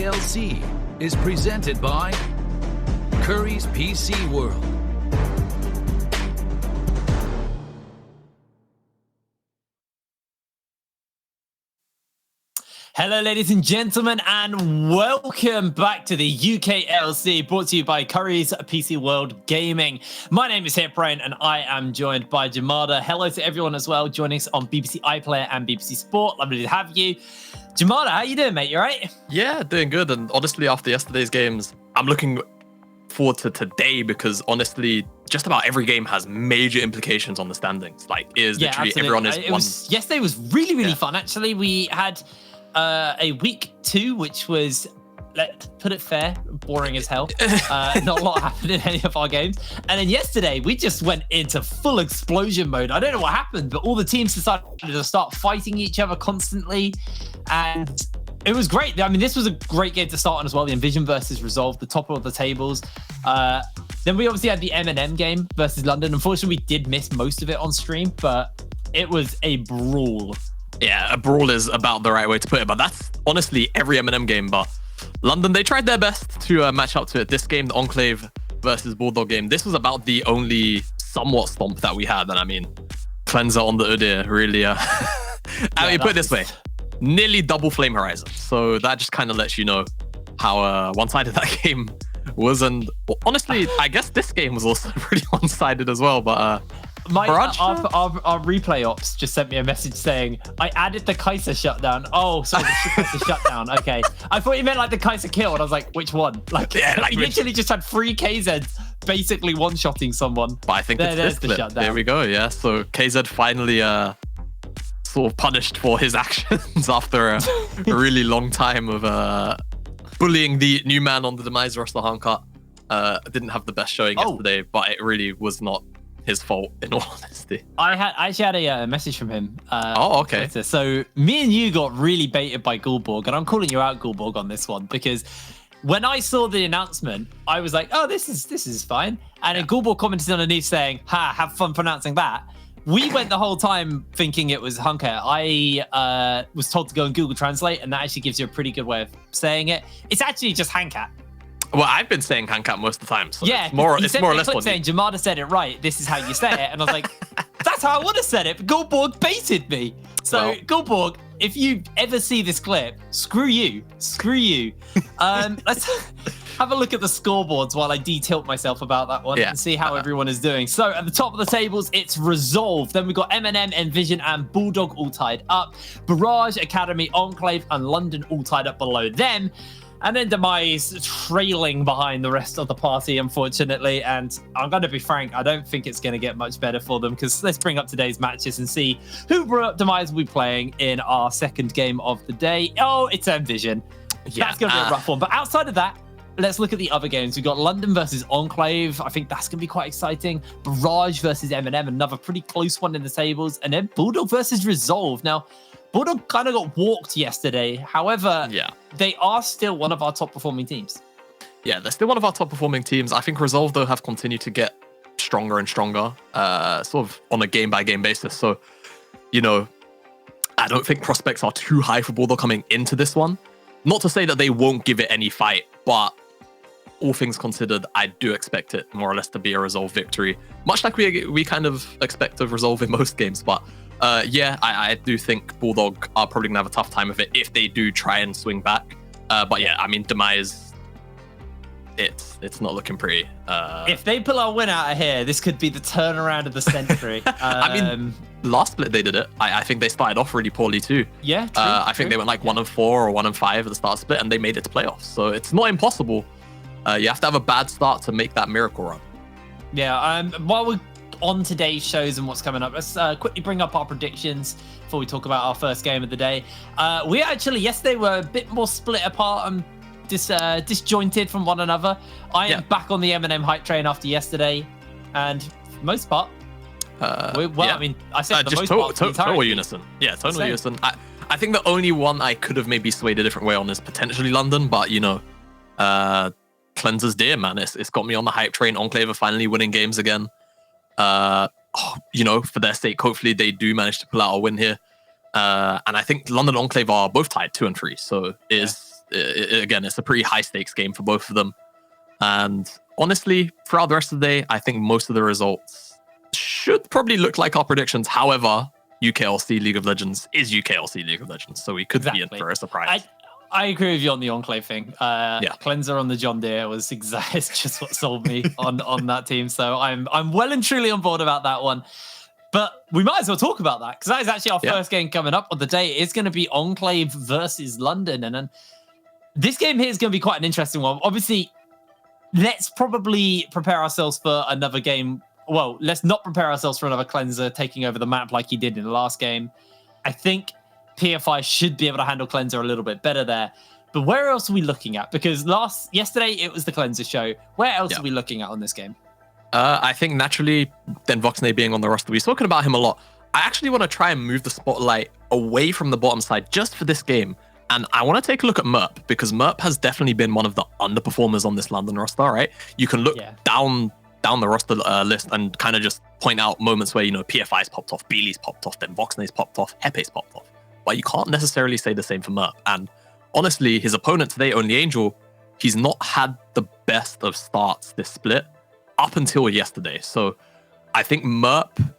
UKLC is presented by Curry's PC World. Hello, ladies and gentlemen, and welcome back to the UKLC, brought to you by Curry's PC World Gaming. My name is Hitbrain, and I am joined by Jamada. Hello to everyone as well, joining us on BBC iPlayer and BBC Sport. Lovely to have you. Jamada, how you doing, mate? You all right? Yeah, doing good. And honestly, after yesterday's games, I'm looking forward to today because honestly, just about every game has major implications on the standings. Like, literally everyone is yesterday was really fun. Actually, we had a week 2, which was, let's put it fair, boring as hell. Not a lot happened in any of our games. And then yesterday, we just went into full explosion mode. I don't know what happened, but all the teams decided to start fighting each other constantly. And it was great. I mean, this was a great game to start on as well. The Envision versus Resolve, the top of the tables. Then we obviously had the M&M game versus London. Unfortunately, we did miss most of it on stream, but it was a brawl. Yeah, a brawl is about the right way to put it, but that's honestly every M&M game. But London, they tried their best to match up to it. This game, the Enclave versus Bulldog game, this was about the only somewhat stomp that we had. And I mean, Cleanser on the Udyr really, I mean, put it this way, nearly double Flame Horizon. So that just kind of lets you know how one-sided that game was. And well, honestly, I guess this game was also pretty one-sided as well, but our replay ops just sent me a message saying, I added the Kai'Sa shutdown. Oh, sorry, the Kai'Sa shutdown. Okay. I thought you meant like the Kai'Sa kill, and I was like, which one? Like, he literally just had 3 KZs basically one-shotting someone. But I think it's this clip. Shutdown. There we go, yeah. So KZ finally sort of punished for his actions after a really long time of bullying the new man on the Demise roster, Hankat. Didn't have the best showing yesterday, but it really was not his fault, in all honesty. I actually had a message from him. Okay. Twitter. So me and you got really baited by Gulborg, and I'm calling you out, Gulborg, on this one, because when I saw the announcement, I was like, oh, this is fine. And then Gulborg commented underneath saying, have fun pronouncing that. We went the whole time thinking it was Hunker. I was told to go and Google Translate, and that actually gives you a pretty good way of saying it. It's actually just Hankat. Well, I've been saying Hankat most of the time, so yeah, it's more or less what saying Jamada said it right. This is how you say it, and I was like, that's how I would have said it. But Gulborg baited me. So Gulborg, if you ever see this clip, screw you. Let's have a look at the scoreboards while I de-tilt myself about that one and see how everyone is doing. So at the top of the tables, it's Resolve. Then we've got M&M, Envision, and Bulldog all tied up. Barrage, Academy, Enclave, and London all tied up below them. And then Demise trailing behind the rest of the party, unfortunately. And I'm going to be frank, I don't think it's going to get much better for them, because let's bring up today's matches and see who Demise will be playing in our second game of the day. Oh, it's Envision. Yeah, that's going to be a rough one. But outside of that, let's look at the other games. We've got London versus Enclave. I think that's going to be quite exciting. Barrage versus M&M, another pretty close one in the tables. And then Bulldog versus Resolve. Now, Bulldog kind of got walked yesterday. However, they are still one of our top performing teams. Yeah, they're still one of our top performing teams. I think Resolve, though, have continued to get stronger and stronger, sort of on a game-by-game basis. So, you know, I don't think prospects are too high for Bulldog coming into this one. Not to say that they won't give it any fight, but all things considered, I do expect it more or less to be a Resolve victory. Much like we kind of expect of Resolve in most games, but I do think Bulldog are probably going to have a tough time of it if they do try and swing back. But yeah, I mean, Demise, it's not looking pretty. If they pull our win out of here, this could be the turnaround of the century. I mean, last split they did it. I think they started off really poorly too. Yeah, true, I think they went like 1-4 or 1-5 at the start of split, and they made it to playoffs. So it's not impossible. You have to have a bad start to make that miracle run. Yeah, while we're on today's shows and what's coming up, let's quickly bring up our predictions before we talk about our first game of the day. We actually, yesterday, were a bit more split apart and disjointed from one another. I am back on the M&M hype train after yesterday, and for the most part, I mean, I said the just most part. Total unison. Yeah, total unison. I think the only one I could have maybe swayed a different way on is potentially London, but you know, Cleanser's dear, man. It's got me on the hype train. Enclave are finally winning games again. You know, for their sake, hopefully they do manage to pull out a win here. And I think London and Enclave are both tied 2 and 3. So it is again, it's a pretty high stakes game for both of them. And honestly, throughout the rest of the day, I think most of the results should probably look like our predictions. However, UKLC League of Legends is UKLC League of Legends, so we could be in for a surprise. I agree with you on the Enclave thing. Cleanser on the John Deere was exactly just what sold me on that team. So I'm well and truly on board about that one. But we might as well talk about that, because that is actually our first game coming up on the day. It's going to be Enclave versus London. And then this game here is going to be quite an interesting one. Obviously, let's probably prepare ourselves for another game. Well, let's not prepare ourselves for another Cleanser taking over the map like he did in the last game. I think PFI should be able to handle Cleanser a little bit better there. But where else are we looking at? Because yesterday it was the Cleanser show. Where else are we looking at on this game? I think naturally, then Voxnay being on the roster, we've spoken about him a lot. I actually want to try and move the spotlight away from the bottom side just for this game. And I want to take a look at Merp, because Merp has definitely been one of the underperformers on this London roster, right? You can look down the roster list and kind of just point out moments where, PFI's popped off, Beely's popped off, then Voxnay's popped off, Hepe's popped off. But you can't necessarily say the same for Merp. And honestly, his opponent today, Only Angel, he's not had the best of starts this split up until yesterday. So I think Merp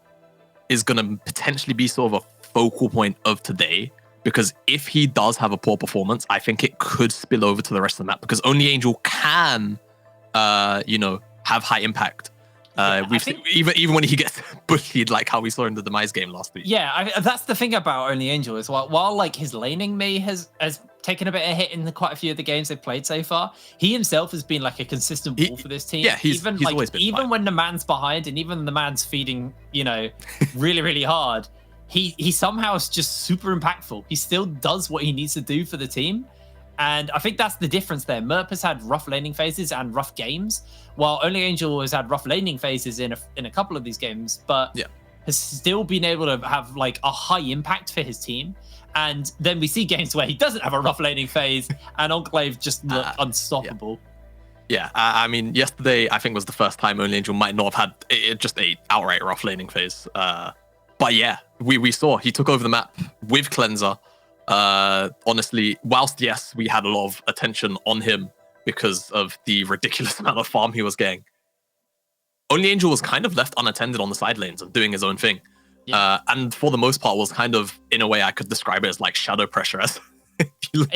is going to potentially be sort of a focal point of today, because if he does have a poor performance, I think it could spill over to the rest of the map, because Only Angel can, have high impact. We've seen, even when he gets bullied, like how we saw in the Demise game last week. Yeah, that's the thing about Only Angel is while like his laning has taken a bit of a hit in quite a few of the games they've played so far, he himself has been like a consistent wall for this team. Yeah, he's always been fine. When the man's behind and even the man's feeding, really, really hard, he somehow is just super impactful. He still does what he needs to do for the team. And I think that's the difference there. Merp has had rough laning phases and rough games, while Only Angel has had rough laning phases in a couple of these games, but has still been able to have like a high impact for his team. And then we see games where he doesn't have a rough laning phase and Enclave just look unstoppable. Yeah, I mean, yesterday I think was the first time Only Angel might not have had just a outright rough laning phase. But yeah, we saw he took over the map with Cleanser. Honestly, whilst yes, we had a lot of attention on him because of the ridiculous amount of farm he was getting, Only Angel was kind of left unattended on the side lanes and doing his own thing. And for the most part was kind of, in a way, I could describe it as like shadow pressure. As if you look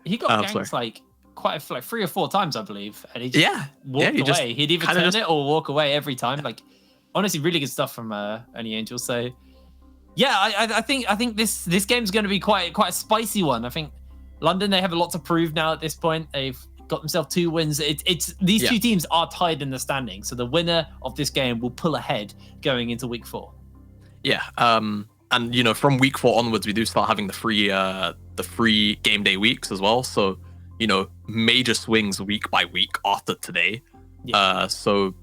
he got ganks like quite like 3 or 4 times, I believe, and he just walked away. He'd either turn it or walk away every time. Like, honestly, really good stuff from Only Angel. So yeah, I think this game's going to be quite a spicy one. I think London, they have a lot to prove now at this point. They've got themselves 2 wins. It's these 2 teams are tied in the standings, so the winner of this game will pull ahead going into week 4. Yeah, and from week 4 onwards, we do start having the free game day weeks as well. So major swings week by week after today. So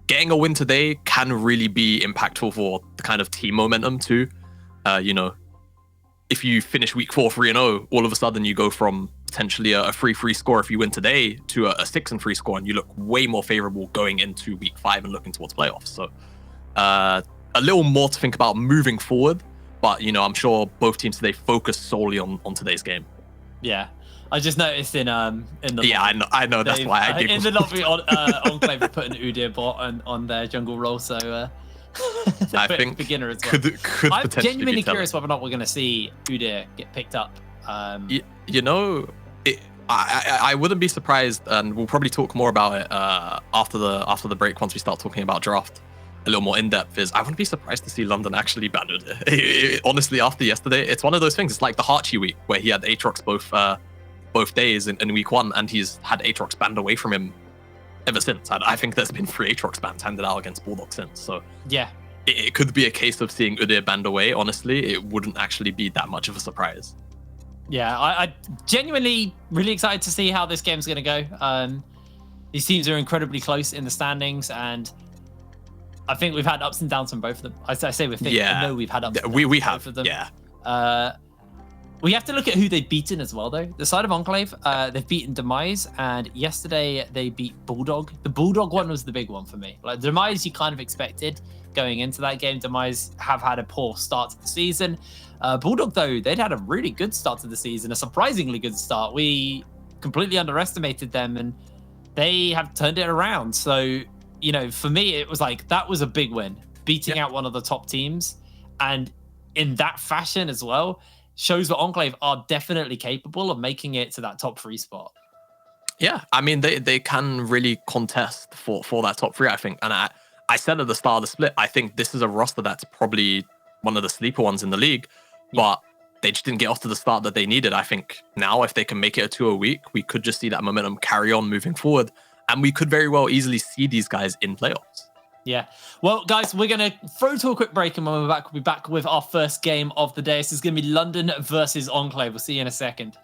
getting a win today can really be impactful for the kind of team momentum too. If you finish week 4 3-0, all of a sudden you go from potentially a 3-3 score if you win today to a 6-3 score, and you look way more favorable going into week 5 and looking towards playoffs. So a little more to think about moving forward, but I'm sure both teams today focus solely on today's game. Yeah, I just noticed in the I know that's why I in the lobby Enclave put an Udyr bot on their jungle role, so I think beginner as well. Could I'm genuinely curious whether or not we're going to see Udyr get picked up. I wouldn't be surprised, and we'll probably talk more about it after the break once we start talking about draft a little more in depth. I wouldn't be surprised to see London actually ban Udyr. Honestly, after yesterday, it's one of those things. It's like the Harchi week where he had Aatrox both days in week 1, and he's had Aatrox banned away from him ever since. I think there's been 3 Aatrox bans handed out against Bulldog since. So yeah, it could be a case of seeing Udyr banned away. Honestly, it wouldn't actually be that much of a surprise. Yeah, I genuinely really excited to see how this game's going to go. These teams are incredibly close in the standings, and I think we've had ups and downs from both of them. I say we think. I know we've had ups and downs we from have. both of them. Yeah. We have to look at who they've beaten as well, though. The side of Enclave, they've beaten Demise, and yesterday they beat Bulldog. The Bulldog one was the big one for me. Like Demise, you kind of expected going into that game. Demise have had a poor start to the season. Bulldog, though, they'd had a really good start to the season, a surprisingly good start. We completely underestimated them, and they have turned it around. So, you know, for me, it was like that was a big win, beating out one of the top teams, and in that fashion as well. Shows that Enclave are definitely capable of making it to that top 3 spot. Yeah, I mean, they can really contest for that top 3, I think. And I said at the start of the split, I think this is a roster that's probably one of the sleeper ones in the league, but they just didn't get off to the start that they needed. I think now if they can make it a 2 a week, we could just see that momentum carry on moving forward. And we could very well easily see these guys in playoffs. Yeah. Well, guys, we're going to throw to a quick break, and when we're back, we'll be back with our first game of the day. This is going to be London versus Enclave. We'll see you in a second.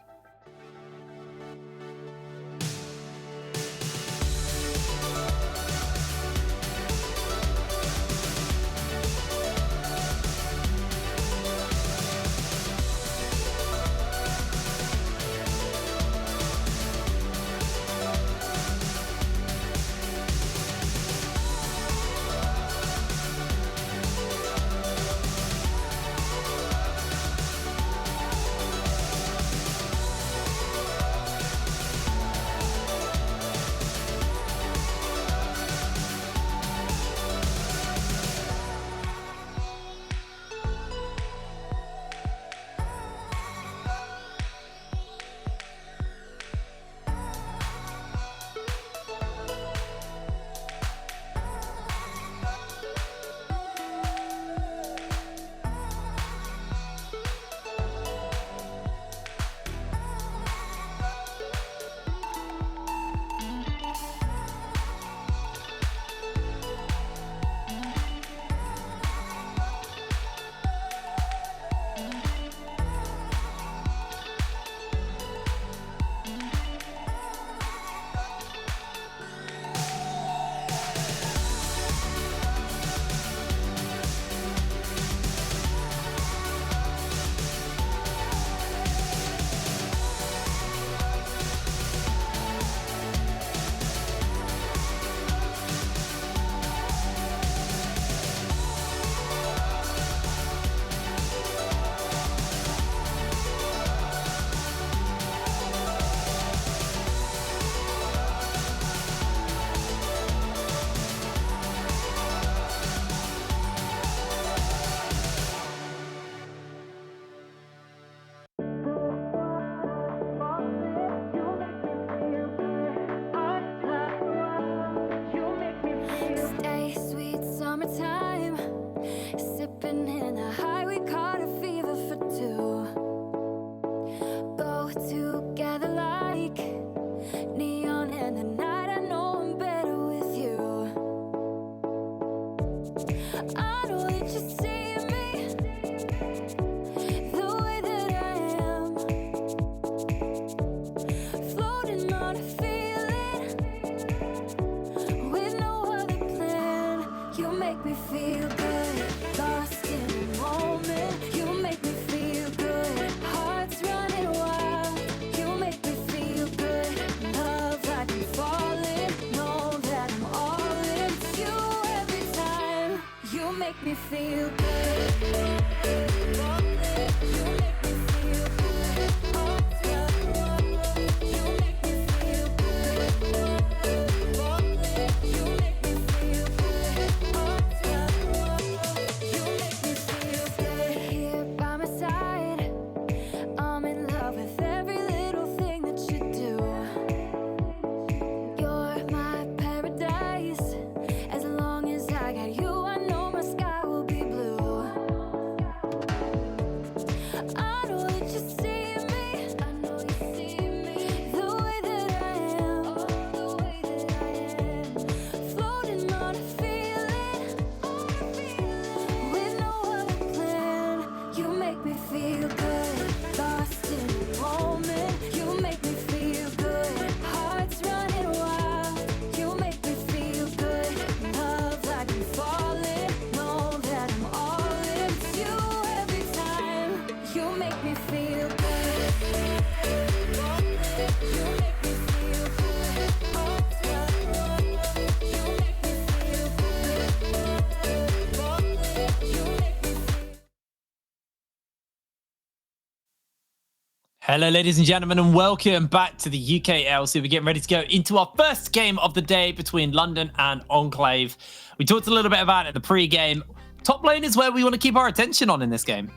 As long as I got you, I know my sky will be blue. Hello, ladies and gentlemen, and welcome back to the UKLC. We're getting ready to go into our first game of the day between London and Enclave. We talked a little bit about it in the pre-game. Top lane is where we want to keep our attention on in this game.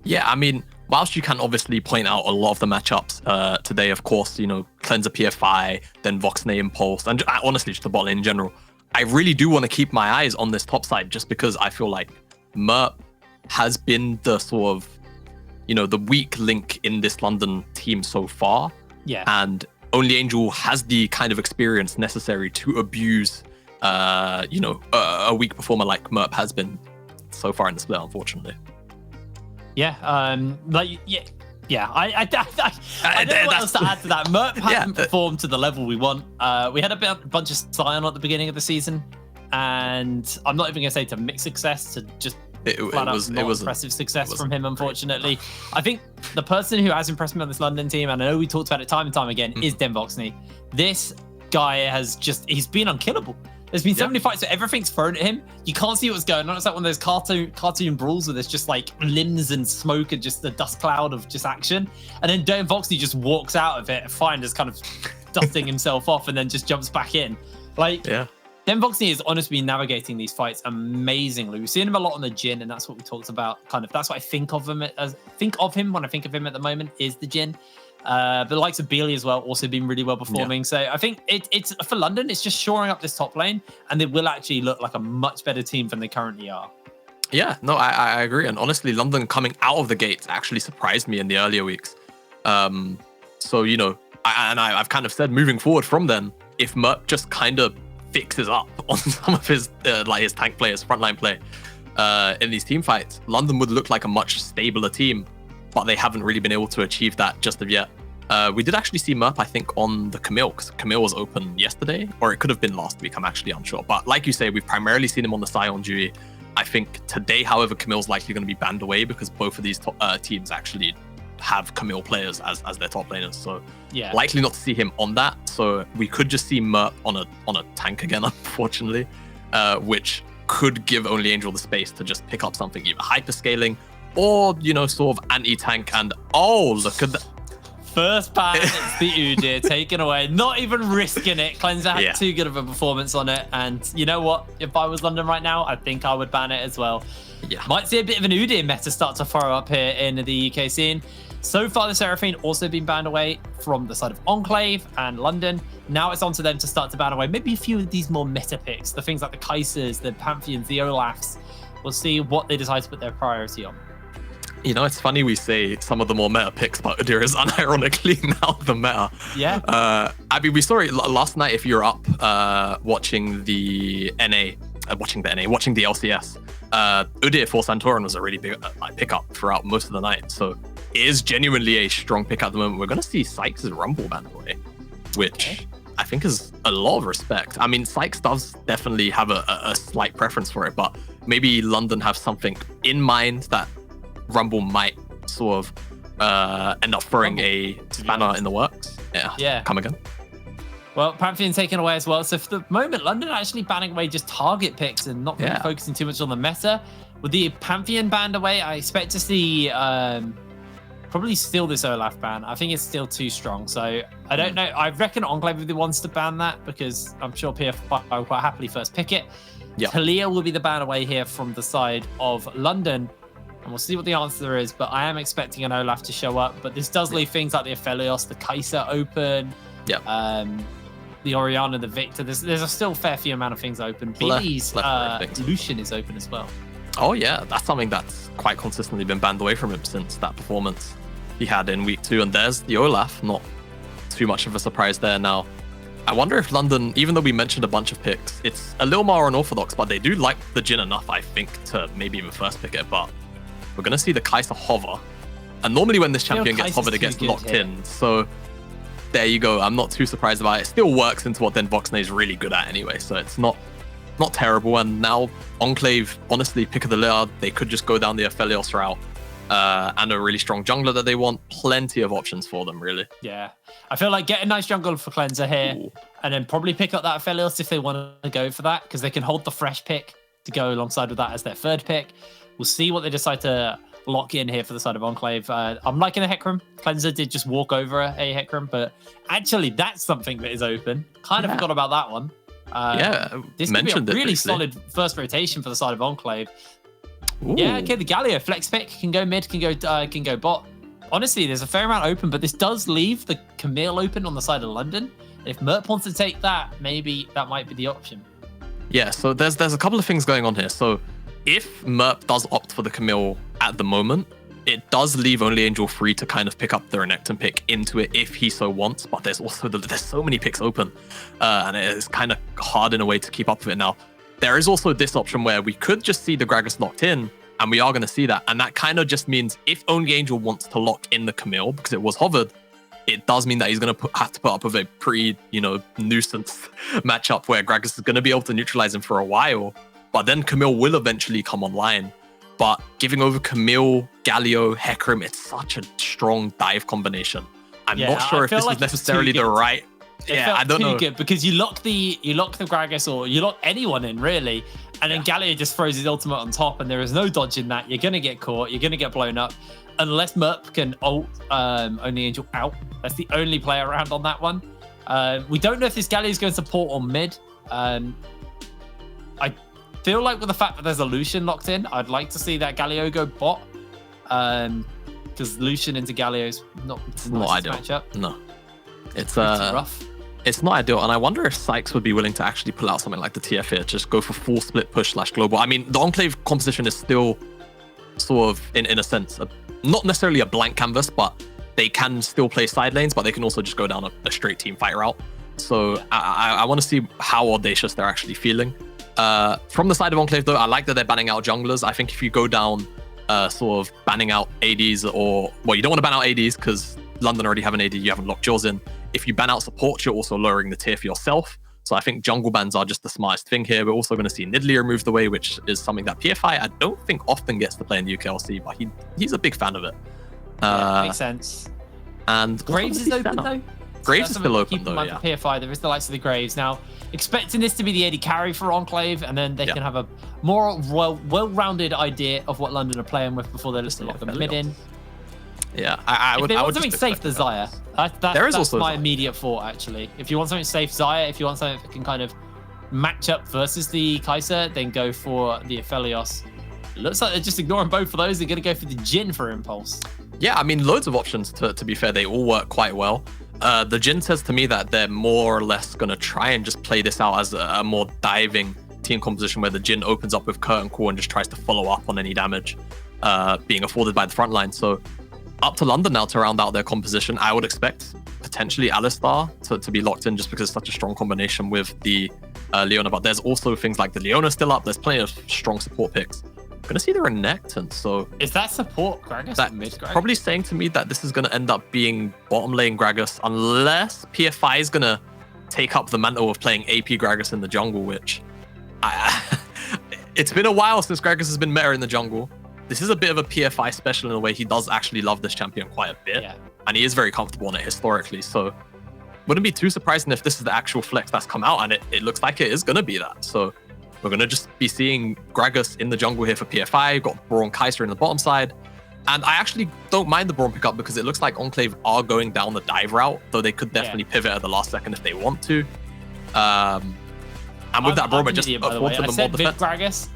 Yeah, I mean, whilst you can obviously point out a lot of the matchups today, of course, you know, Cleanser PFI, then Voxnay Impulse, and honestly, just the bot lane in general, I really do want to keep my eyes on this top side just because I feel like Merp has been the sort of, you know, the weak link in this London team so far. Yeah. And Only Angel has the kind of experience necessary to abuse, you know, a weak performer like Merp has been so far in the split, unfortunately. Yeah. I don't know what else to add to that. Merp hasn't performed to the level we want. We had a bunch of Scion at the beginning of the season, and I'm not even going to say to mixed success, to just it was impressive success from him, unfortunately. I think the person who has impressed me on this London team, and I know we talked about it time and time again, is Den Voxnay. This guy he's been unkillable. There's been so many fights where everything's thrown at him. You can't see what's going on. It's like one of those cartoon brawls where there's just like limbs and smoke and just a dust cloud of just action. And then Den Voxnay just walks out of it, fine, just kind of dusting himself off, and then just jumps back in. Like, Den Voxnay has honestly been navigating these fights amazingly. We've seen him a lot on the Jhin, and that's what we talked about. Kind of, that's what I think of him when I think of him at the moment is the Jhin. But the likes of Beely as well also been really well performing. So I think it's for London, it's just shoring up this top lane, and they will actually look like a much better team than they currently are. Yeah, no, I agree. And honestly, London coming out of the gates actually surprised me in the earlier weeks. So, you know, I've kind of said moving forward from then, if Merp just kind of fixes up on some of his his tank play, his frontline play in these team fights, London would look like a much stabler team, but they haven't really been able to achieve that just of yet. We did actually see Merp, I think, on the Camille, because Camille was open yesterday, or it could have been last week, I'm actually unsure. But like you say, we've primarily seen him on the Scion duty. I think today, however, Camille's likely going to be banned away because both of these teams actually have Camille players as their top laners, so likely not to see him on that. So we could just see Merp on a tank again, unfortunately, which could give Only Angel the space to just pick up something either hyperscaling or, you know, sort of anti-tank. And oh, look at that. First ban, it's the Udyr taken away, not even risking it. Cleanser had too good of a performance on it, and you know what? If I was London right now, I think I would ban it as well. Yeah, might see a bit of an Udyr meta start to fire up here in the UK scene. So far, the Seraphine also been banned away from the side of Enclave and London. Now it's on to them to start to ban away maybe a few of these more meta picks, the things like the Kaisers, the Pantheons, the Olafs. We'll see what they decide to put their priority on. You know, it's funny we say some of the more meta picks, but Udyr is unironically now the meta. Yeah. I mean, we saw it last night. If you're up watching the watching the LCS, Udyr for Santorin was a really big pickup throughout most of the night. So it is genuinely a strong pick at the moment. We're going to see Sykes' Rumble banned away, which I think is a lot of respect. I mean, Sykes does definitely have a slight preference for it, but maybe London have something in mind that Rumble might sort of end up throwing a spanner in the works. Yeah. Come again. Well, Pantheon taken away as well. So for the moment, London are actually banning away just target picks and not really focusing too much on the meta. With the Pantheon banned away, I expect to see probably still this Olaf ban. I think it's still too strong. So I don't know. I reckon Enclave will be the ones to ban that, because I'm sure PFI will quite happily first pick it. Talia will be the ban away here from the side of London. And we'll see what the answer is, but I am expecting an Olaf to show up. But this does leave things like the Aphelios, the Kaiser open, the Orianna, the Victor. There's a still fair few amount of things open. Beely's Lucian is open as well. Oh yeah, that's something that's quite consistently been banned away from him since that performance he had in week 2. And there's the Olaf, not too much of a surprise there now. I wonder if London, even though we mentioned a bunch of picks, it's a little more unorthodox, but they do like the Jhin enough, I think, to maybe even first pick it. But we're going to see the Kaiser hover. And normally when this champion gets hovered, it gets locked in. So there you go. I'm not too surprised about it. It still works into what Den Voxnay is really good at anyway. So it's not terrible. And now Enclave, honestly, pick of the litter. They could just go down the Aphelios route. And a really strong jungler that they want. Plenty of options for them, really. Yeah. I feel like get a nice jungle for Cleanser here. Ooh. And then probably pick up that Aphelios if they want to go for that, because they can hold the fresh pick to go alongside with that as their third pick. We'll see what they decide to lock in here for the side of Enclave. I'm liking the Hecarim. Cleanser did just walk over a Hecarim, but actually that's something that is open. Kind of forgot about that one. This could be a really solid first rotation for the side of Enclave. Ooh. Yeah, okay, the Galio flex pick can go mid, can go bot. Honestly, there's a fair amount open, but this does leave the Camille open on the side of London. If Merp wants to take that, maybe that might be the option. Yeah, so there's a couple of things going on here. So if Merp does opt for the Camille at the moment, it does leave Only Angel free to kind of pick up the Renekton pick into it if he so wants. But there's also there's so many picks open, and it's kind of hard in a way to keep up with it now. There is also this option where we could just see the Gragas locked in, and we are going to see that. And that kind of just means if Only Angel wants to lock in the Camille, because it was hovered, it does mean that he's going to have to put up with a pretty, nuisance matchup where Gragas is going to be able to neutralize him for a while. But then Camille will eventually come online. But giving over Camille, Galio, Hecarim, it's such a strong dive combination. I'm not sure if this is necessarily the right... Yeah, I don't know. Good because you lock the Gragas or you lock anyone in really, and then Galio just throws his ultimate on top, and there is no dodging that. You're gonna get caught. You're gonna get blown up, unless Merp can ult Only Angel out. That's the only play around on that one. We don't know if this Galio is going to support or mid. I feel like with the fact that there's a Lucian locked in, I'd like to see that Galio go bot, because Lucian into Galio is not ideal matchup. No, it's rough. It's not ideal, and I wonder if Sykes would be willing to actually pull out something like the TF here, just go for full split push / global. I mean, the Enclave composition is still sort of, in a sense, not necessarily a blank canvas, but they can still play side lanes, but they can also just go down a straight team fight route. So yeah. I want to see how audacious they're actually feeling. From the side of Enclave, though, I like that they're banning out junglers. I think if you go down sort of banning out ADs, well, you don't want to ban out ADs because London already have an AD, you haven't locked yours in. If you ban out support, you're also lowering the tier for yourself. So I think jungle bans are just the smartest thing here. We're also going to see Nidalee removed away, which is something that PFI I don't think often gets to play in the UKLC, but he's a big fan of it. Makes sense. And Graves is open though. Graves is still open though, yeah. PFI, there is the likes of the Graves. Now, expecting this to be the AD carry for Enclave, and then they can have a more well-rounded idea of what London are playing with before they lock them mid in. Yeah, I would something safe, the Xayah. That's my immediate thought, actually. If you want something safe, Xayah. If you want something that can kind of match up versus the Kai'Sa, then go for the Aphelios. Looks like they're just ignoring both of those. They're going to go for the Jhin for Impulse. Yeah, I mean, loads of options, to be fair. They all work quite well. The Jhin says to me that they're more or less going to try and just play this out as a more diving team composition where the Jhin opens up with Kurt and Core and just tries to follow up on any damage being afforded by the front line. So up to London now to round out their composition. I would expect potentially Alistar to be locked in just because it's such a strong combination with the Leona. But there's also things like the Leona still up. There's plenty of strong support picks. Gonna see the Renekton, so is that support Gragas? That mid Gragas? Probably saying to me that this is gonna end up being bottom lane Gragas, unless PFI is gonna take up the mantle of playing AP Gragas in the jungle, which it's been a while since Gragas has been meta in the jungle. This is a bit of a PFI special in a way. He does actually love this champion quite a bit, and he is very comfortable on it historically. So wouldn't be too surprising if this is the actual flex that's come out, and it looks like it is gonna be that. So we're going to just be seeing Gragas in the jungle here for PFI. Got Braun Kai'Sa in the bottom side. And I actually don't mind the Braun pickup because it looks like Enclave are going down the dive route, though they could definitely pivot at the last second if they want to. And with that Braun, just afford to the more defense. Gragas.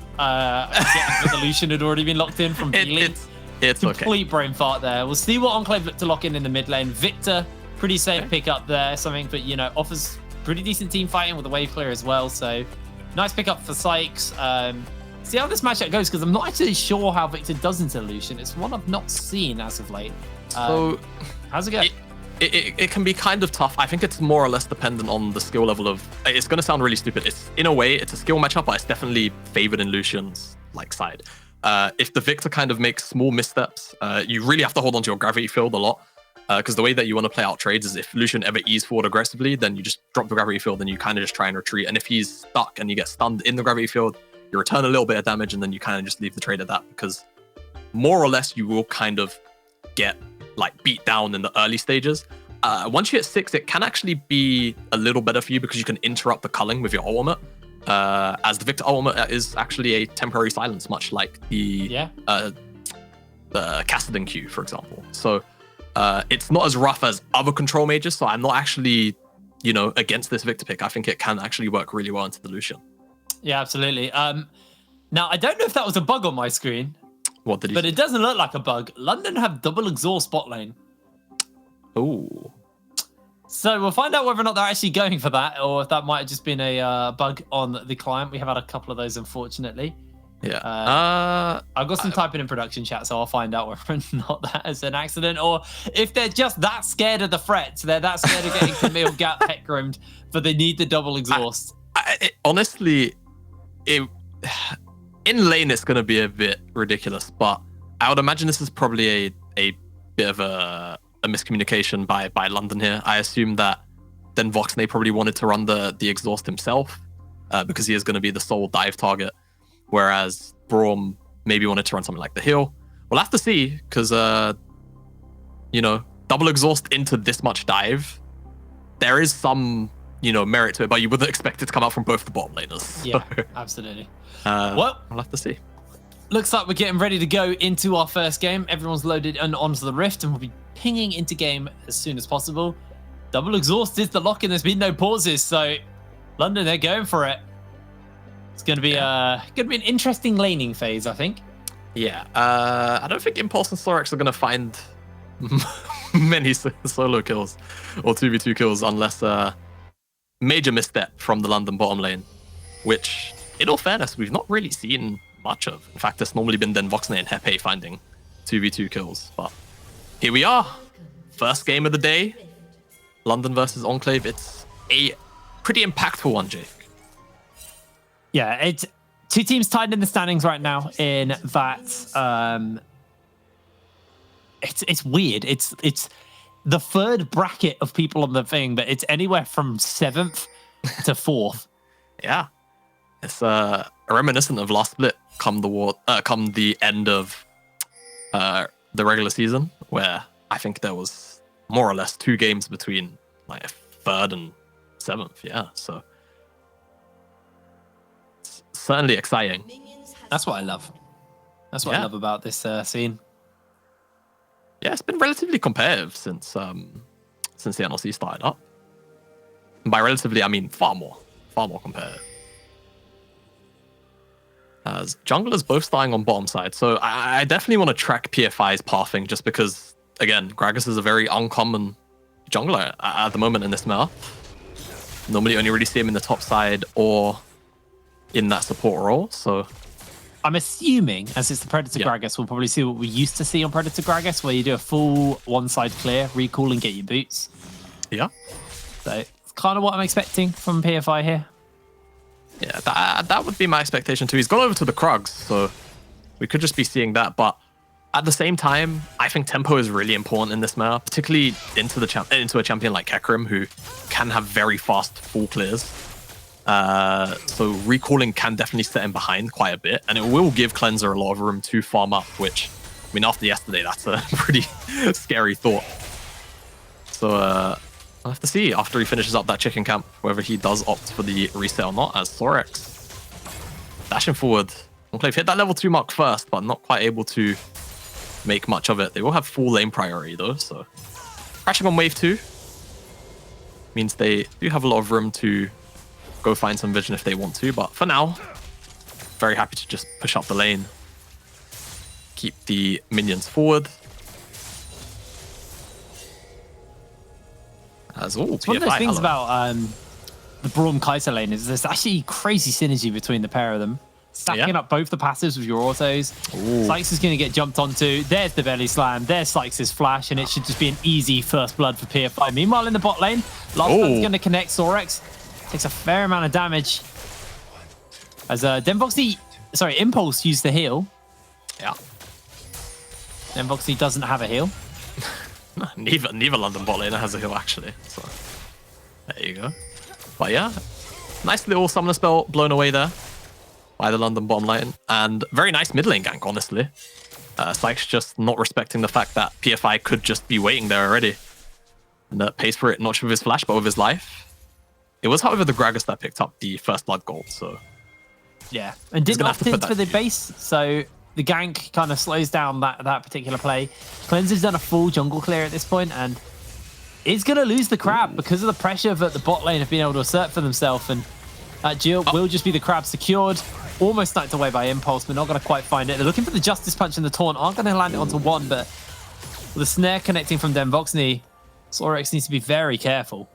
The Lucian had already been locked in from B-Link. It's complete brain fart there. We'll see what Enclave look to lock in the mid lane. Victor, pretty safe pickup there. Something, but offers pretty decent team fighting with the wave clear as well. So nice pickup for Sykes. See how this matchup goes, because I'm not actually sure how Victor does into Lucian. It's one I've not seen as of late. So how's it go? It can be kind of tough. I think it's more or less dependent on the skill level of... It's going to sound really stupid. It's in a way, it's a skill matchup, but it's definitely favored in Lucian's side. If the Victor kind of makes small missteps, you really have to hold on to your gravity field a lot. Because the way that you want to play out trades is if Lucian ever ease forward aggressively, then you just drop the gravity field and you kind of just try and retreat. And if he's stuck and you get stunned in the gravity field, you return a little bit of damage and then you kind of just leave the trade at that, because more or less you will kind of get beat down in the early stages. Once you hit 6, it can actually be a little better for you because you can interrupt the culling with your ultimate. As the Victor ultimate is actually a temporary silence, much like the the Kassadin queue, for example. So it's not as rough as other control mages. So I'm not actually, you know, against this Victor pick. I think it can actually work really well into the Lucian. Yeah, absolutely. Now, I don't know if that was a bug on my screen. What did he But say? it doesn't look like a bug. London have double exhaust bot lane. Oh. So we'll find out whether or not they're actually going for that, or if that might have just been a bug on the client. We have had a couple of those, unfortunately. Yeah. I've got some typing in production chat, so I'll find out whether or not that is an accident, or if they're just that scared of the threats. They're that scared of getting Camille Gap pet groomed, but they need the double exhaust. Honestly, in lane it's going to be a bit ridiculous, but I would imagine this is probably a bit of a miscommunication by London here. I assume that then Voxney probably wanted to run the exhaust himself because he is going to be the sole dive target, whereas Braum maybe wanted to run something like the heal. We'll have to see, because you know, double exhaust into this much dive, there is some, you know, merit to it, but you wouldn't expect it to come out from both the bottom laners. Yeah, absolutely. Well, we'll have to see. Looks like we're getting ready to go into our first game. Everyone's loaded and onto the Rift, and we'll be pinging into game as soon as possible. Double exhaust is the lock, and there's been no pauses, so London, they're going for it. It's going to be an interesting laning phase, I think. Yeah, I don't think Impulse and Sorax are going to find many solo kills or 2v2 kills unless major misstep from the London bottom lane, which, in all fairness, we've not really seen much of. In fact, it's normally been Den Voxney and Hepe finding 2v2 kills, but here we are. First game of the day, London versus Enclave. It's a pretty impactful one, Jake. Yeah, it's two teams tied in the standings right now in that it's weird. It's the third bracket of people on the thing, but it's anywhere from 7th to 4th. Yeah. It's reminiscent of last split come the end of the regular season, where I think there was more or less 2 games between like 3rd and 7th. Yeah, so it's certainly exciting. That's what I love. That's what I love about this scene. Yeah, it's been relatively competitive since the NLC started up. And by relatively, I mean far more competitive. As junglers both starting on bottom side, so I definitely want to track PFI's pathing, just because, again, Gragas is a very uncommon jungler at the moment in this meta. Normally only really see him in the top side or in that support role, so I'm assuming, as it's the Predator Gragas, we'll probably see what we used to see on Predator Gragas, where you do a full one-side clear, recall, and get your boots. Yeah. So it's kind of what I'm expecting from PFI here. Yeah, that would be my expectation too. He's gone over to the Krugs, so we could just be seeing that. But at the same time, I think tempo is really important in this meta, particularly into a champion like Kekrim, who can have very fast full clears. So recalling can definitely set him behind quite a bit, and it will give Cleanser a lot of room to farm up, which, I mean, after yesterday, that's a pretty scary thought. So I'll have to see after he finishes up that chicken camp whether he does opt for the reset or not, as Sorax dashing forward. Enclave hit that level 2 mark first, but not quite able to make much of it. They will have full lane priority though, so crashing on wave 2 means they do have a lot of room to go find some vision if they want to, but for now, very happy to just push up the lane, keep the minions forward. It's one of those things about the Braum Kai'Sa lane is there's actually crazy synergy between the pair of them. Stacking up both the passives with your autos. Sykes is going to get jumped onto. There's the belly slam. There's Sykes' flash, and it should just be an easy first blood for PFI. Meanwhile, in the bot lane, last one's going to connect. Sorax takes a fair amount of damage. As Impulse used the heal. Yeah. Denvoxy doesn't have a heal. Neither London bot laner has a heal, actually. So there you go. But yeah, nice little summoner spell blown away there by the London bottom lane, and very nice mid lane gank, honestly. Sykes just not respecting the fact that PFI could just be waiting there already, and pays for it not just with his flash but with his life. It was, however, the Gragas that picked up the first blood gold, so yeah, and didn't opt in for the base, so the gank kind of slows down that particular play. Cleanser's done a full jungle clear at this point, and is going to lose the crab because of the pressure that the bot lane have been able to assert for themselves. And that Jill will just be the crab secured. Almost sniped away by Impulse, but not going to quite find it. They're looking for the Justice Punch and the Taunt. Aren't going to land it onto one, but with the snare connecting from Denvoxney, Sorex needs to be very careful.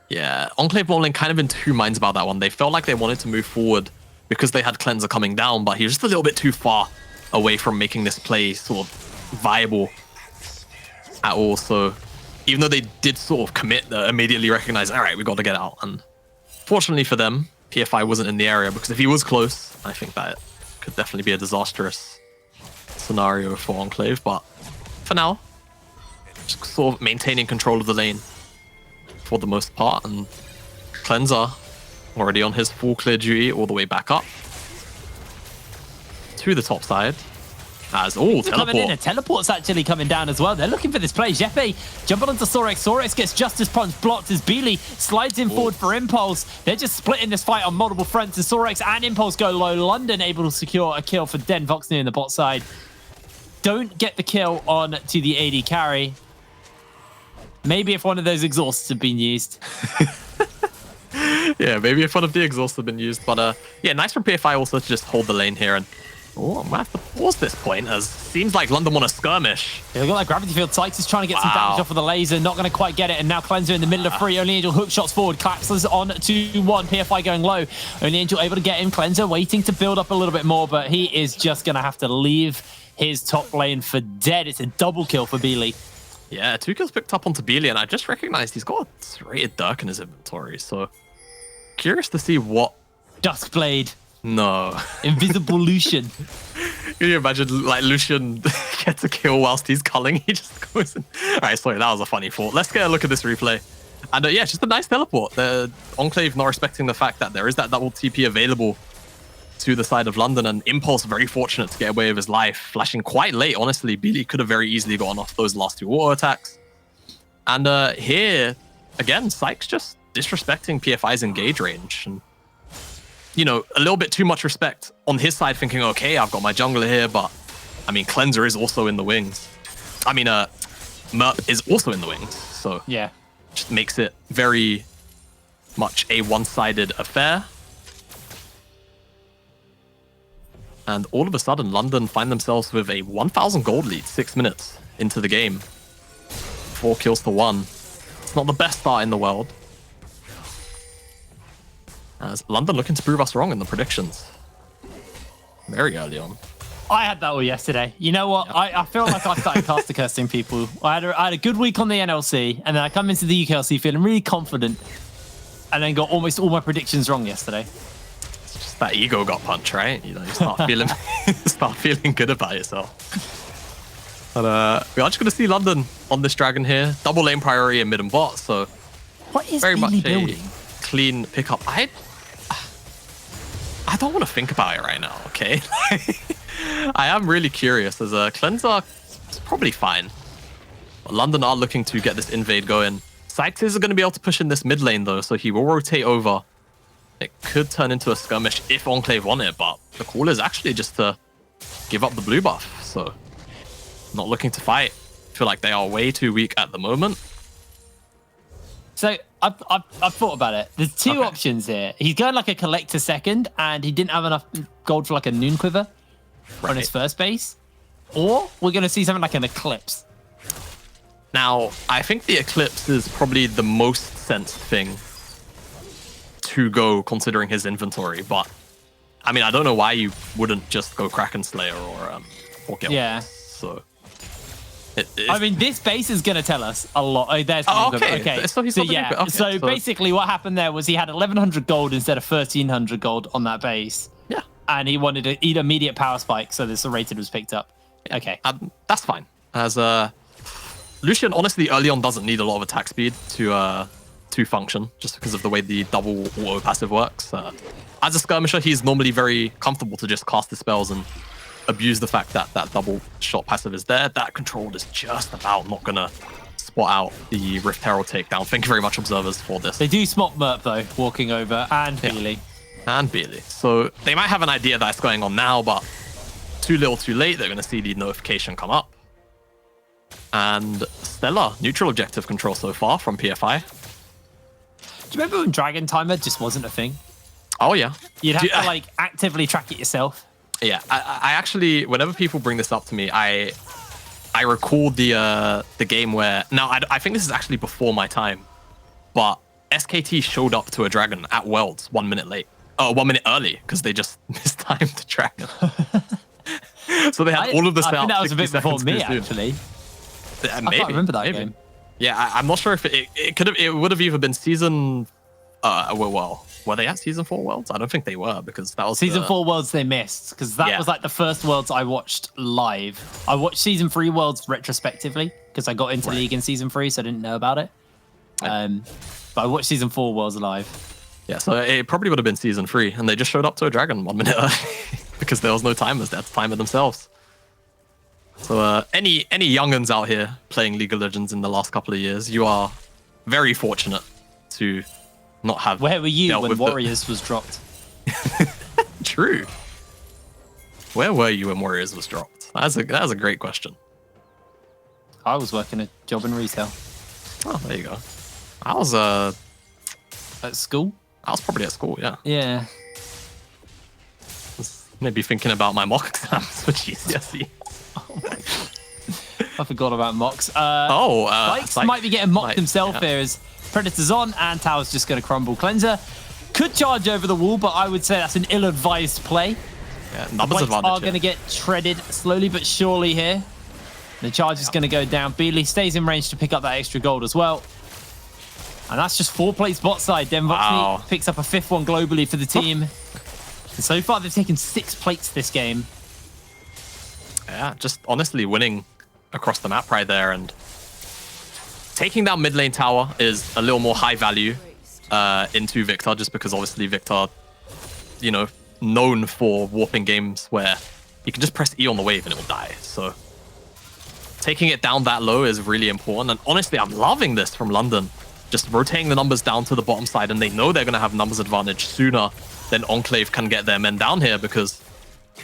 Yeah, Enclave bowling kind of in two minds about that one. They felt like they wanted to move forward because they had Cleanser coming down, but he was just a little bit too far away from making this play sort of viable at all. So even though they did sort of commit, they immediately recognized, all right, we got to get out. And fortunately for them, PFI wasn't in the area, because if he was close, I think that could definitely be a disastrous scenario for Enclave. But for now, just sort of maintaining control of the lane for the most part. And Cleanser already on his full clear duty all the way back up to the top side. As teleport. Coming in, a teleport's actually coming down as well. They're looking for this play. Jeppe jumping onto Sorex. Sorex gets Justice Punch blocked as Beely slides in forward for Impulse. They're just splitting this fight on multiple fronts as Sorex and Impulse go low. London able to secure a kill for Denvoxney in the bot side. Don't get the kill on to the AD carry. Maybe if one of those exhausts had been used. Yeah, maybe if one of the exhausts had been used. But yeah, nice from PFI also to just hold the lane here. And I might have to pause this point, as seems like London want to skirmish. Yeah, they've got that gravity field. Sykes is trying to get some damage off of the laser, not going to quite get it. And now Cleanser in the middle of free. Only Angel hook shots forward. Claxler's on 2-1. PFI going low. Only Angel able to get him. Cleanser waiting to build up a little bit more, but he is just going to have to leave his top lane for dead. It's a double kill for Beely. Yeah, 2 kills picked up onto Beely, and I just recognized he's got a serrated Dirk in his inventory. So curious to see what... Duskblade. No. Invisible Lucian. Can you imagine, like, Lucian gets a kill whilst he's culling? He just goes in. All right, sorry, that was a funny thought. Let's get a look at this replay. And yeah, just a nice teleport. The Enclave not respecting the fact that there is that double TP available to the side of London, and Impulse very fortunate to get away with his life. Flashing quite late, honestly. Beely could have very easily gotten off those last 2 auto attacks. And here, again, Sykes just disrespecting PFI's engage range. And you know, a little bit too much respect on his side, thinking, okay, I've got my jungler here, but I mean, Cleanser is also in the wings. I mean, Merp is also in the wings, so yeah, just makes it very much a one-sided affair. And all of a sudden, London find themselves with a 1,000 gold lead 6 minutes into the game. 4 kills to 1. It's not the best start in the world, as London looking to prove us wrong in the predictions very early on. I had that all yesterday. You know what? Yep. I feel like I started caster cursing people. I had a good week on the NLC, and then I come into the UKLC feeling really confident, and then got almost all my predictions wrong yesterday. It's just that ego got punched, right? You know, you start feeling start feeling good about yourself. But we are just going to see London on this dragon here. Double lane priority in mid and bot, so what is very much building? A clean pickup. I don't want to think about it right now, okay? I am really curious, as a Cleanser is probably fine. But London are looking to get this invade going. Sykes is going to be able to push in this mid lane, though, so he will rotate over. It could turn into a skirmish if Enclave want it, but the call is actually just to give up the blue buff, so not looking to fight. I feel like they are way too weak at the moment. So I've thought about it. There's 2 options here. He's going like a collector second, and he didn't have enough gold for like a Noon Quiver on his first base. Or we're going to see something like an Eclipse. Now, I think the Eclipse is probably the most sensed thing to go, considering his inventory. But, I mean, I don't know why you wouldn't just go Kraken Slayer or get one. So... I mean, this base is going to tell us a lot. Oh, there's okay. So yeah. Okay. So basically, what happened there was he had 1,100 gold instead of 1,300 gold on that base. Yeah. And he wanted to eat immediate power spike, so this rated was picked up. Yeah. Okay. That's fine. As Lucian, honestly, early on doesn't need a lot of attack speed to function, just because of the way the double auto passive works. As a skirmisher, he's normally very comfortable to just cast the spells and abuse the fact that that double shot passive is there. That control is just about not gonna spot out the Rift Herald takedown. Thank you very much, observers, for this. They do spot Merp though, walking over, and Beely. And Beely. So they might have an idea that's going on now, but too little too late, they're going to see the notification come up. And stellar neutral objective control so far from PFI. Do you remember when Dragon Timer just wasn't a thing? Oh, yeah. You'd have to like actively track it yourself. Yeah, I actually, whenever people bring this up to me, I recall the game where, now I think this is actually before my time, but SKT showed up to a Dragon at Worlds 1 minute late. 1 minute early, because they just mistimed the Dragon. So they had all of the setup. I think that was a bit before me, actually. Maybe, I can't remember that game. Yeah, I'm not sure if it would have either been season. Well, were they at season 4 Worlds? I don't think they were, because that was season 4 Worlds they missed, because that was like the first Worlds I watched live. I watched season 3 Worlds retrospectively because I got into League in season 3, so I didn't know about it. But I watched season 4 Worlds live. Yeah, so it probably would have been season 3, and they just showed up to a Dragon 1 minute early because there was no timers. They had to time it themselves. So any young'uns out here playing League of Legends in the last couple of years, you are very fortunate to not have. Where were you when Warriors was dropped? True. Where were you when Warriors was dropped? That was a great question. I was working a job in retail. Oh, there you go. I was at school. I was probably at school. Yeah. Yeah. Maybe thinking about my mock exams for GCSE. Oh my God. I forgot about mocks. Spikes might be getting mocked himself here as Predator's on and Tower's just going to crumble. Cleanser could charge over the wall, but I would say that's an ill-advised play. Yeah, numbers advantage are going to get treaded slowly but surely here. The charge is going to go down. Beely stays in range to pick up that extra gold as well. And that's just 4 plates bot side. Denvoxney picks up a 5th one globally for the team. And so far, they've taken 6 plates this game. Yeah, just honestly winning across the map right there. And taking down mid lane tower is a little more high value into Victor, just because obviously Victor, you know, known for warping games where you can just press E on the wave and it will die. So taking it down that low is really important. And honestly, I'm loving this from London. Just rotating the numbers down to the bottom side, and they know they're going to have numbers advantage sooner than Enclave can get their men down here because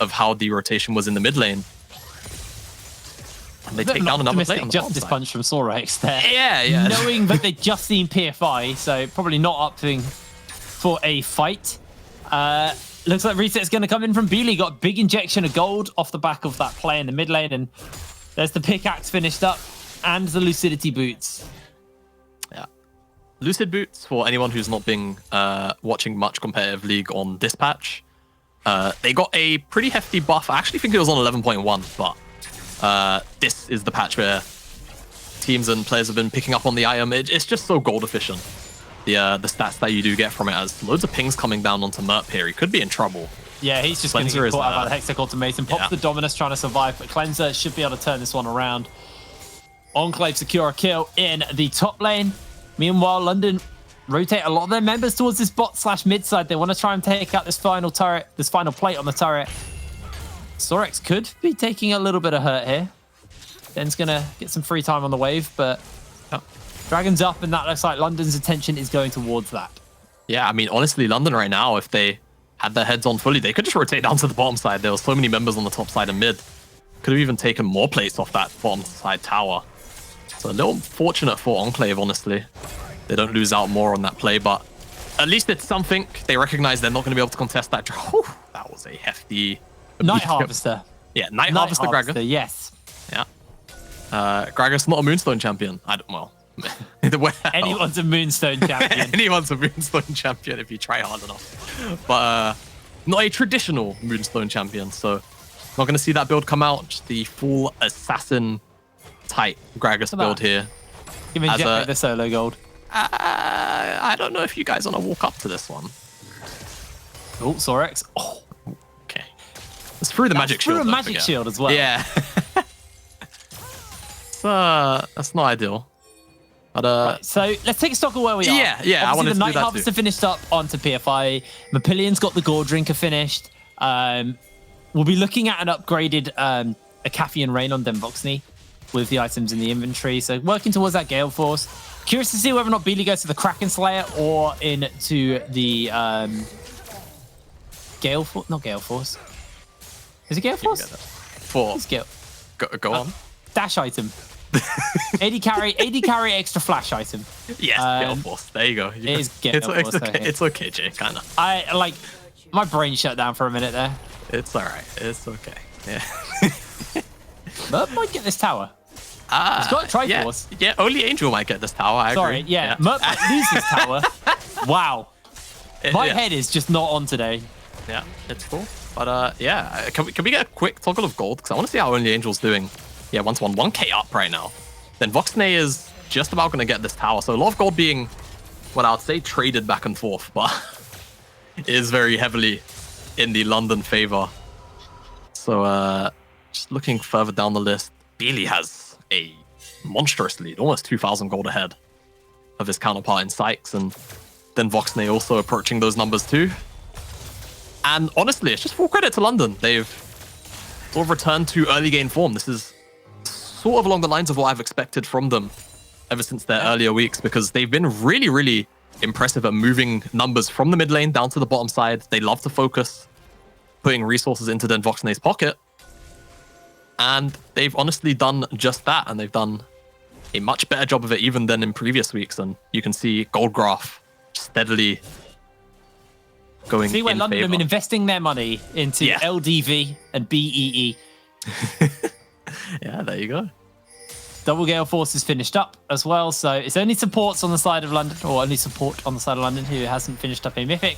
of how the rotation was in the mid lane. And they take down another plate on the justice punch from Sorex there. Yeah. Knowing that they've just seen PFI, so probably not opting for a fight. Looks like Reset's going to come in from Beely. Got a big injection of gold off the back of that play in the mid lane, and there's the pickaxe finished up and the Lucidity boots. Yeah. Lucid boots, for anyone who's not been watching much competitive League on this patch, they got a pretty hefty buff. I actually think it was on 11.1, but this is the patch where teams and players have been picking up on the item. It's just so gold efficient. The stats that you do get from it, as loads of pings coming down onto Merp here. He could be in trouble. Yeah, he's just going to get caught out by the Hextech Ultimatum. Pops the Dominus trying to survive, but Cleanser should be able to turn this one around. Enclave secure a kill in the top lane. Meanwhile, London rotate a lot of their members towards this bot/mid side. They want to try and take out this final turret, this final plate on the turret. Sorex could be taking a little bit of hurt here. Den's going to get some free time on the wave, but Dragon's up, and that looks like London's attention is going towards that. Yeah, I mean, honestly, London right now, if they had their heads on fully, they could just rotate down to the bottom side. There were so many members on the top side and mid. Could have even taken more plates off that bottom side tower. So a little fortunate for Enclave, honestly. They don't lose out more on that play, but at least it's something. They recognize they're not going to be able to contest that. That was a hefty... Night Harvester. Yeah, Night Harvester Gragas. Yes. Yeah. Gragas not a Moonstone champion. Well, anyone's a Moonstone champion. Anyone's a Moonstone champion if you try hard enough. But not a traditional Moonstone champion, so not going to see that build come out. Just the full assassin type Gragas build here. Give me the solo gold. I don't know if you guys want to walk up to this one. Oh, Sorex. Oh. Okay. It's through the magic shield. Through a magic shield as well. Yeah. That's not ideal. But, right, so let's take stock of where we are. Yeah. Obviously, I want to the do Night that Harvester too. finished up onto PFI. Mapillion's got the Gore Drinker finished. We'll be looking at an upgraded Acaphian Rain on Denvoxney with the items in the inventory. So working towards that Gale Force. Curious to see whether or not Beely goes to the Kraken Slayer or into the Gale Force. Not Gale Force. Is it Gale Force? For It's Gale. go on. Dash item. AD carry extra flash item. Yes, Gale Force. There you go. It is Gale Force. It's okay, Jay. Kind of. I like my brain shut down for a minute there. It's all right. It's okay. Yeah. Merp might get this tower. He's got a Triforce. Yeah, only Angel might get this tower. I Sorry, agree. yeah. Merp might lose this tower. Wow. My Yeah. head is just not on today. Yeah, it's cool. But yeah, can we get a quick toggle of gold? Because I want to see how only Angel's doing. Yeah, 1k up right now. Then Voxnay is just about going to get this tower. So a lot of gold being, what I would say, traded back and forth, but is very heavily in the London favor. So just looking further down the list, Beely has a monstrous lead, almost 2,000 gold ahead of his counterpart in Sykes, and then Voxnay also approaching those numbers too. And honestly, it's just full credit to London. They've sort of returned to early game form. This is sort of along the lines of what I've expected from them ever since their earlier weeks, because they've been really, really impressive at moving numbers from the mid lane down to the bottom side. They love to focus, putting resources into Den Voxnay's pocket. And they've honestly done just that. And they've done a much better job of it even than in previous weeks. And you can see Gold Graph steadily going See where in London favor. have been investing their money into LDV and BEE. Yeah, there you go. Double Gale Force is finished up as well, so it's only supports on the side of London, or only support on the side of London who hasn't finished up a Mythic.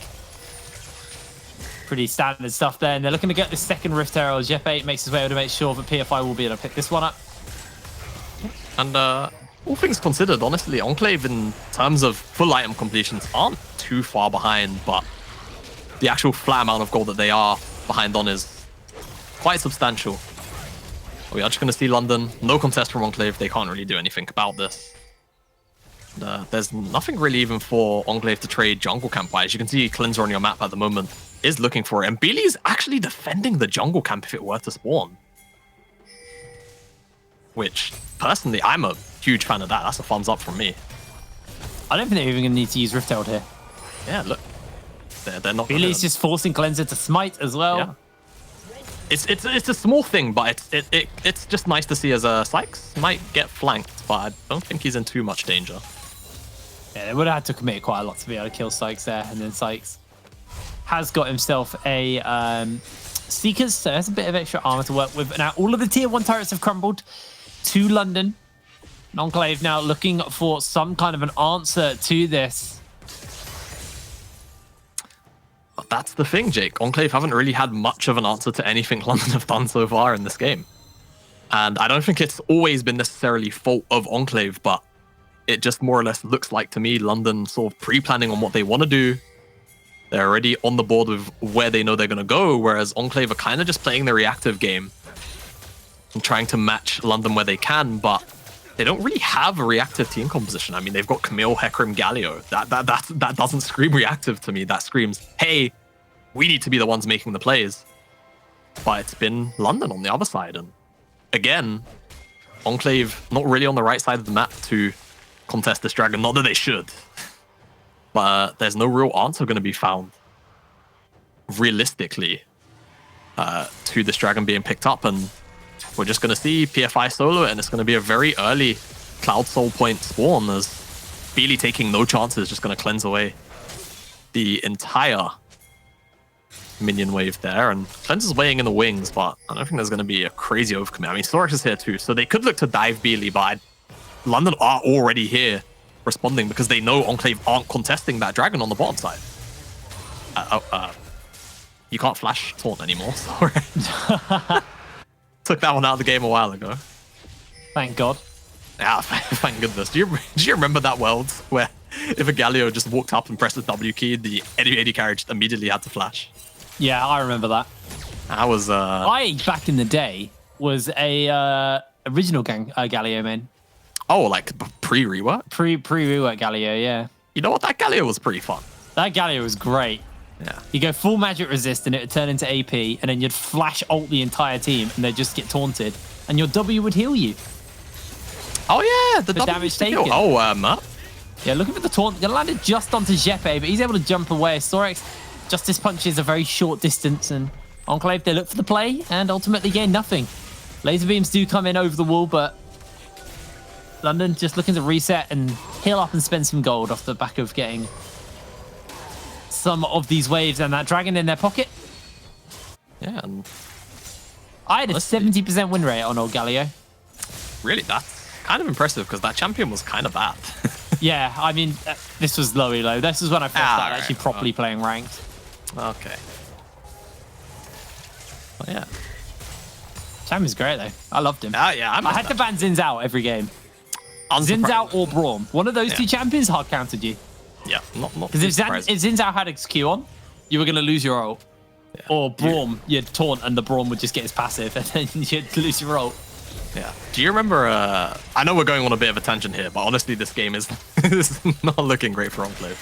Pretty standard stuff there, and they're looking to get this second Rift Herald. Jeff 8 makes his way over to make sure that PFI will be able to pick this one up. And all things considered, honestly, Enclave in terms of full item completions aren't too far behind, but the actual flat amount of gold that they are behind on is quite substantial. We are just going to see London. No contest from Enclave. They can't really do anything about this. And, there's nothing really even for Enclave to trade jungle camp-wise. You can see Cleanser on your map at the moment is looking for it. And Beely's actually defending the jungle camp if it were to spawn. Which, personally, I'm a huge fan of that. That's a thumbs up from me. I don't think they're even going to need to use Rift Herald here. Yeah, look. They're not Billy's just forcing Cleanser to smite as well. Yeah. It's a small thing, but it's just nice to see as Sykes might get flanked, but I don't think he's in too much danger. Yeah, they would have had to commit quite a lot to be able to kill Sykes there, and then Sykes has got himself a Seekers, so that's a bit of extra armor to work with. Now, all of the tier 1 turrets have crumbled to London. Enclave now looking for some kind of an answer to this. But that's the thing, Jake. Enclave haven't really had much of an answer to anything London have done so far in this game. And I don't think it's always been necessarily fault of Enclave, but it just more or less looks like to me London sort of pre-planning on what they want to do. They're already on the board with where they know they're going to go, whereas Enclave are kind of just playing the reactive game and trying to match London where they can, but they don't really have a reactive team composition. I mean, they've got Camille, Hecarim, Galio. That doesn't scream reactive to me. That screams, hey, we need to be the ones making the plays. But it's been London on the other side. And again, Enclave not really on the right side of the map to contest this dragon. Not that they should. But there's no real answer going to be found realistically to this dragon being picked up. And we're just going to see PFI solo it, and it's going to be a very early Cloud Soul point spawn as Beely taking no chances, just going to cleanse away the entire minion wave there. And Cleanse is weighing in the wings, but I don't think there's going to be a crazy overcommit. I mean, Storix is here too, so they could look to dive Beely, but London are already here responding because they know Enclave aren't contesting that dragon on the bottom side. You can't flash taunt anymore, sorry. Took that one out of the game a while ago. Thank God. Yeah, thank goodness. Do you remember that world where if a Galio just walked up and pressed the W key, the AD carry just immediately had to flash? Yeah, I remember that. That was... I, back in the day, was a original Galio main. Oh, like pre-rework? Pre-rework Galio, yeah. You know what? That Galio was pretty fun. That Galio was great. Yeah. You go full magic resist and it would turn into AP, and then you'd flash ult the entire team and they'd just get taunted, and your W would heal you. Oh yeah, the damage taken. Oh, Yeah, looking for the taunt. It landed just onto Jeppe, but he's able to jump away. Storix Justice punches a very short distance, and Enclave, they look for the play and ultimately gain nothing. Laser beams do come in over the wall, but London just looking to reset and heal up and spend some gold off the back of getting some of these waves and that dragon in their pocket. Yeah, and I had a 70% win rate on old Galio. really, that's kind of impressive because that champion was kind of bad. Yeah, I mean, this was lowy low. This was when I first started actually properly playing ranked. Okay. Well, yeah. Champion's great though. I loved him. Yeah, I had to ban Zins out every game. Zins out or Braum. One of those two champions hard countered you. Yeah, not because if Zins out had his Q on, you were going to lose your ult. Yeah. Or Braum, you'd taunt and the Braum would just get his passive and then you'd lose your ult. Yeah. Do you remember, I know we're going on a bit of a tangent here, but honestly this game is not looking great for Enclave.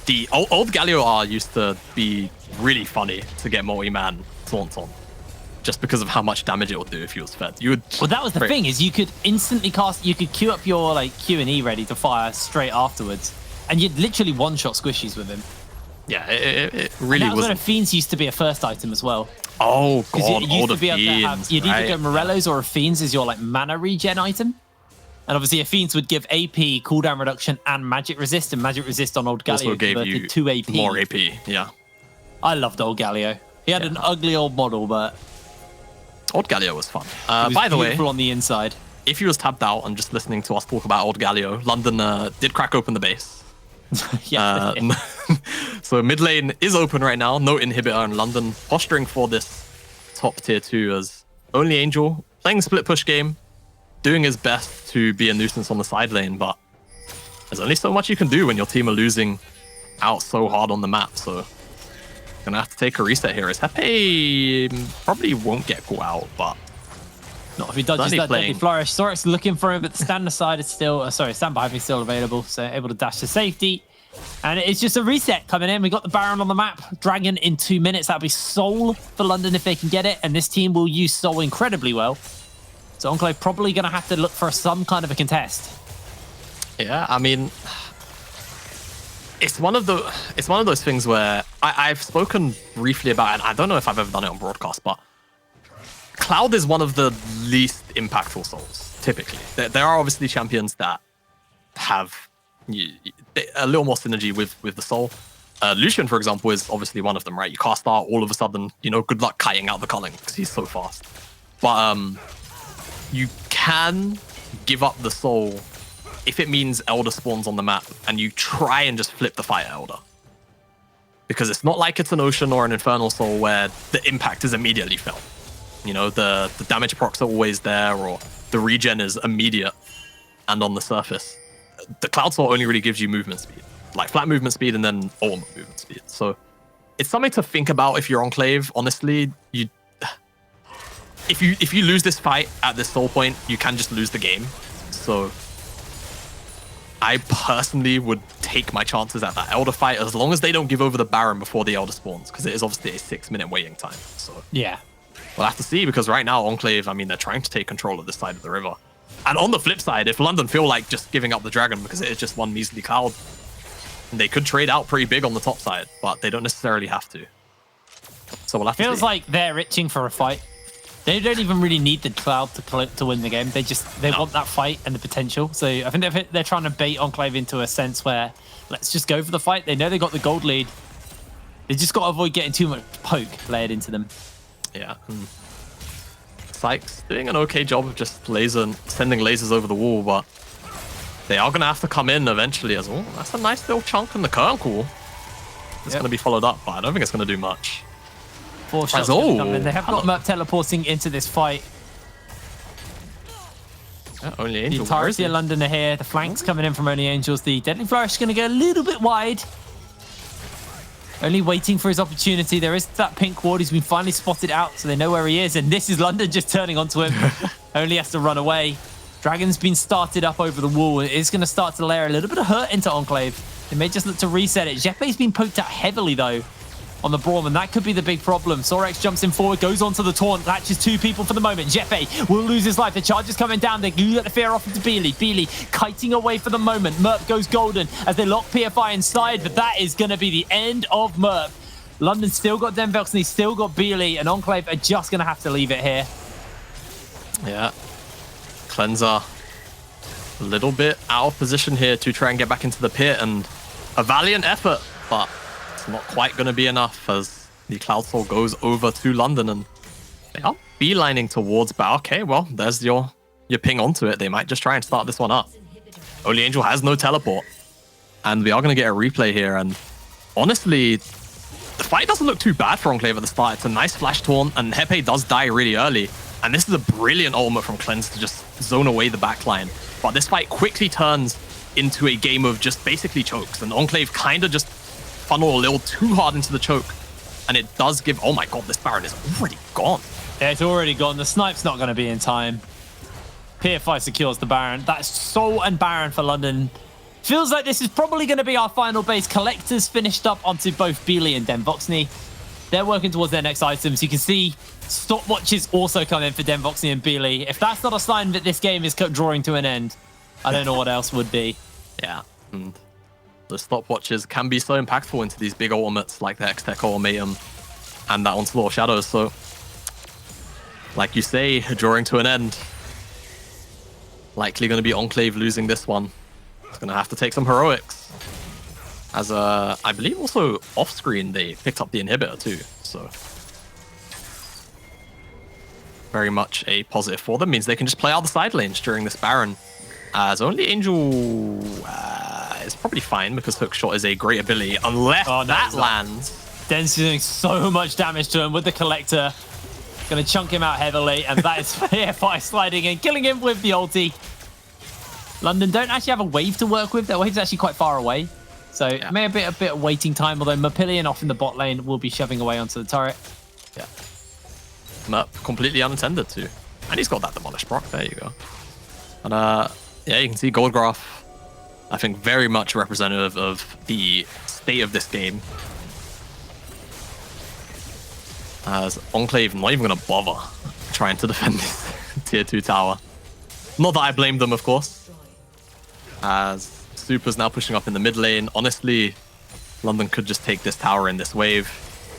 The old Galio R used to be really funny to get multi-man taunts on, just because of how much damage it would do if he was fed. Well, that was the thing, is you could instantly cast, you could queue up your like Q and E ready to fire straight afterwards, and you'd literally one-shot squishies with him. Yeah, it really was. That was when a Fiends used to be a first item as well. Oh god, you used to be able to have, you'd either go Morello's or a Fiends as your like mana regen item. And obviously a Fiends would give AP, cooldown reduction, and magic resist, and magic resist on old Galio also gave you 2 AP. More AP, yeah. I loved old Galio. He had an ugly old model, but old Galio was fun. Was by the way, on the inside. If you was tabbed out and just listening to us talk about old Galio, London did crack open the base. Yeah. So mid lane is open right now. No inhibitor in London, posturing for this top tier 2 as only Angel, playing split push game, doing his best to be a nuisance on the side lane, but there's only so much you can do when your team are losing out so hard on the map. So gonna have to take a reset here. As Hepe probably won't get caught out, but not if he dodges that deadly flourish. Sorik's looking for him, but the stand aside is still, stand behind is still available, so able to dash to safety. And it's just a reset coming in. We got the Baron on the map. Dragon in 2 minutes. That'll be Soul for London if they can get it, and this team will use Soul incredibly well. So Enclave probably going to have to look for some kind of a contest. Yeah, I mean, it's one of those things where I've spoken briefly about, and I don't know if I've ever done it on broadcast, but Cloud is one of the least impactful souls, typically. There are obviously champions that have a little more synergy with the soul. Lucian, for example, is obviously one of them, right? You cast out, all of a sudden, good luck kiting out the culling because he's so fast. But you can give up the soul if it means Elder spawns on the map and you try and just flip the Fire Elder. Because it's not like it's an Ocean or an Infernal Soul where the impact is immediately felt. The damage procs are always there, or the regen is immediate and on the surface. The Cloud Soul only really gives you movement speed, like flat movement speed and then ultimate movement speed. So it's something to think about if you're Enclave. Honestly, if you lose this fight at this soul point, you can just lose the game. So I personally would take my chances at that Elder fight as long as they don't give over the Baron before the Elder spawns, because it is obviously a 6-minute waiting time. So yeah. We'll have to see, because right now, Enclave, I mean, they're trying to take control of this side of the river. And on the flip side, if London feel like just giving up the Dragon because it is just one measly Cloud, they could trade out pretty big on the top side, but they don't necessarily have to. So we'll have to see. Feels like they're itching for a fight. They don't even really need the Cloud to win the game. They want that fight and the potential. So I think they're trying to bait Enclave into a sense where, let's just go for the fight. They know they got the gold lead. They just got to avoid getting too much poke layered into them. Yeah. Sykes doing an okay job of just sending lasers over the wall, but they are going to have to come in eventually as well. That's a nice little chunk in the curl cool. It's going to be followed up, but I don't think it's going to do much. 4 shots come in. They have got Merp teleporting into this fight. Yeah, only Angel. The entirety of London are here. The flanks coming in from Only Angels. The Deadly Flourish is going to go a little bit wide. Only waiting for his opportunity. There is that pink ward. He's been finally spotted out, so they know where he is. And this is London just turning onto him. Only has to run away. Dragon's been started up over the wall. It is going to start to layer a little bit of hurt into Enclave. They may just look to reset it. Jepe's been poked out heavily, though, on the Braum, and that could be the big problem. Sorex jumps in forward, goes onto the taunt, latches 2 people for the moment. Jepe will lose his life. The charge is coming down. They get the fear off into Beely. Beely kiting away for the moment. Merp goes golden as they lock PFI inside, but that is going to be the end of Merp. London still got Denvox and he's still got Beely, and Enclave are just going to have to leave it here. Yeah. Cleanser a little bit out of position here to try and get back into the pit, and a valiant effort, but it's not quite going to be enough as the Cloud Soul goes over to London, and they are beelining towards, but okay, well, there's your ping onto it. They might just try and start this one up. Only Angel has no teleport, and we are going to get a replay here, and honestly, the fight doesn't look too bad for Enclave at the start. It's a nice flash taunt, and Hepe does die really early, and this is a brilliant ultimate from Cleanse to just zone away the backline. But this fight quickly turns into a game of just basically chokes, and Enclave kind of just funnel a little too hard into the choke, and it does give... Oh my god, this Baron is already gone. Yeah, it's already gone. The snipe's not going to be in time. PFI secures the Baron. That's Soul and Baron for London. Feels like this is probably going to be our final base. Collectors finished up onto both Beely and Denvoxney. They're working towards their next items. You can see stopwatches also come in for Denvoxney and Beely. If that's not a sign that this game is drawing to an end, I don't know what else would be. Yeah, and the stopwatches can be so impactful into these big ultimates like the X-Tech Ultimatum and that Onslaught of Shadows. So, like you say, drawing to an end. Likely going to be Enclave losing this one. It's going to have to take some heroics. As I believe also off-screen they picked up the inhibitor too, so very much a positive for them. Means they can just play out the side lanes during this Baron. As only Angel is probably fine because Hookshot is a great ability unless that lands. Den's doing so much damage to him with the Collector. Going to chunk him out heavily, and that is PFI sliding in, killing him with the ulti. London don't actually have a wave to work with. Their wave's actually quite far away. So maybe a bit of waiting time, although Mapillion off in the bot lane will be shoving away onto the turret. Yeah. Map completely unattended to. And he's got that Demolish Proc. There you go. And yeah, you can see Goldgraph, I think, very much representative of the state of this game. As Enclave not even going to bother trying to defend this tier 2 tower. Not that I blame them, of course. As Super's now pushing up in the mid lane. Honestly, London could just take this tower in this wave.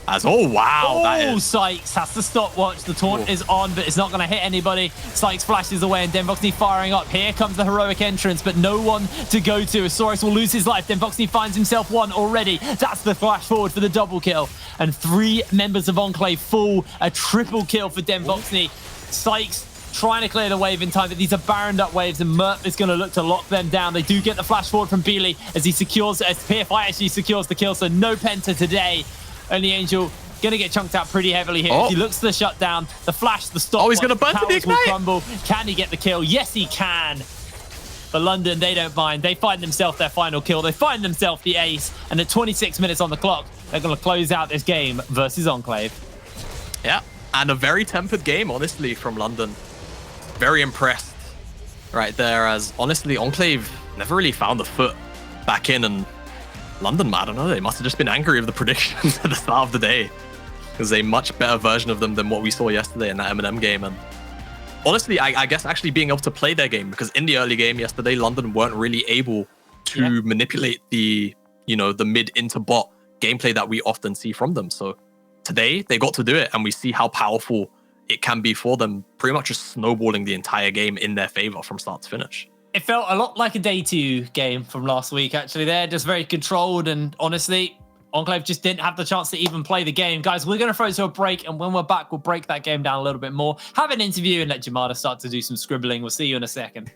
As, oh wow, that is... Sykes has to stopwatch. The taunt is on, but it's not going to hit anybody. Sykes flashes away, and Denvoxney firing up. Here comes the heroic entrance, but no one to go to. Saurus will lose his life. Denvoxney finds himself one already. That's the flash forward for the double kill. And 3 members of Enclave fall. A triple kill for Denvoxney. Sykes trying to clear the wave in time, but these are barrened up waves, and Merp is going to look to lock them down. They do get the flash forward from Beely as PFI actually secures the kill, so no Penta today. Only Angel going to get chunked out pretty heavily here. He looks to the shutdown, the flash, the stop. Oh, he's going to burn to the ignite. Crumble. Can he get the kill? Yes, he can. But London, they don't mind. They find themselves their final kill. They find themselves the ace. And at 26 minutes on the clock, they're going to close out this game versus Enclave. Yeah, and a very tempered game, honestly, from London. Very impressed right there, as honestly, Enclave never really found the foot back in, and London, I don't know, they must have just been angry of the predictions at the start of the day. Because a much better version of them than what we saw yesterday in that M&M game. And honestly, I guess actually being able to play their game, because in the early game yesterday, London weren't really able to manipulate the, you know, the mid into bot gameplay that we often see from them. So today they got to do it, and we see how powerful it can be for them, pretty much just snowballing the entire game in their favor from start to finish. It felt a lot like a day 2 game from last week, actually. They're just very controlled, and honestly, Enclave just didn't have the chance to even play the game. Guys, we're going to throw it to a break, and when we're back, we'll break that game down a little bit more, have an interview, and let Jamada start to do some scribbling. We'll see you in a second.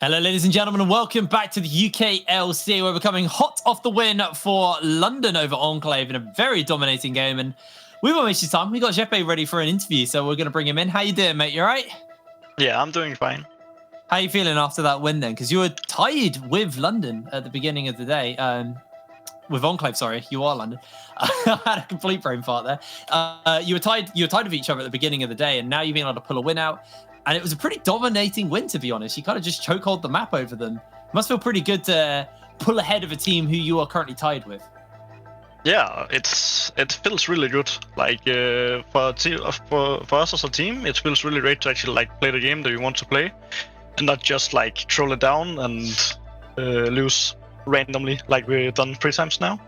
Hello, ladies and gentlemen, and welcome back to the UKLC, where we're coming hot off the win for London over Enclave in a very dominating game. And we won't waste your time. We got Jeppe ready for an interview, so we're going to bring him in. How you doing, mate? You all right? Yeah, I'm doing fine. How you feeling after that win then? Because you were tied with London at the beginning of the day. With Enclave, sorry, you are London. I had a complete brain fart there. You were tied with each other at the beginning of the day, and now you've been able to pull a win out. And it was a pretty dominating win, to be honest. You kind of just chokehold the map over them. Must feel pretty good to pull ahead of a team who you are currently tied with. Yeah, it feels really good. Like for us as a team, it feels really great to actually like play the game that we want to play, and not just like troll it down and lose randomly like we've done 3 times now.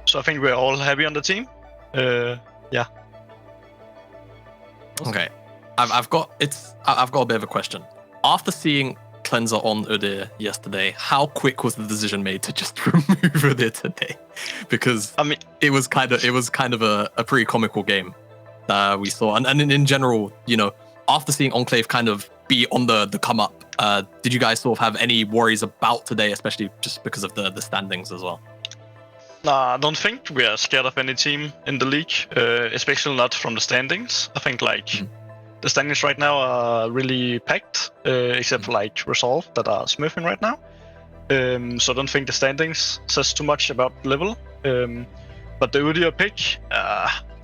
So I think we're all happy on the team. Yeah. Awesome. Okay. I've got a bit of a question. After seeing Cleanser on Udyr yesterday, how quick was the decision made to just remove Udyr today? Because I mean, it was kind of a pretty comical game we saw, and in general, you know, after seeing Enclave kind of be on the come up, did you guys sort of have any worries about today, especially just because of the standings as well? nah, I don't think we are scared of any team in the league, especially not from the standings. I think like. The standings right now are really packed, except for like Resolve that are smurfing right now. So I don't think the standings says too much about level. But the Udyr pick,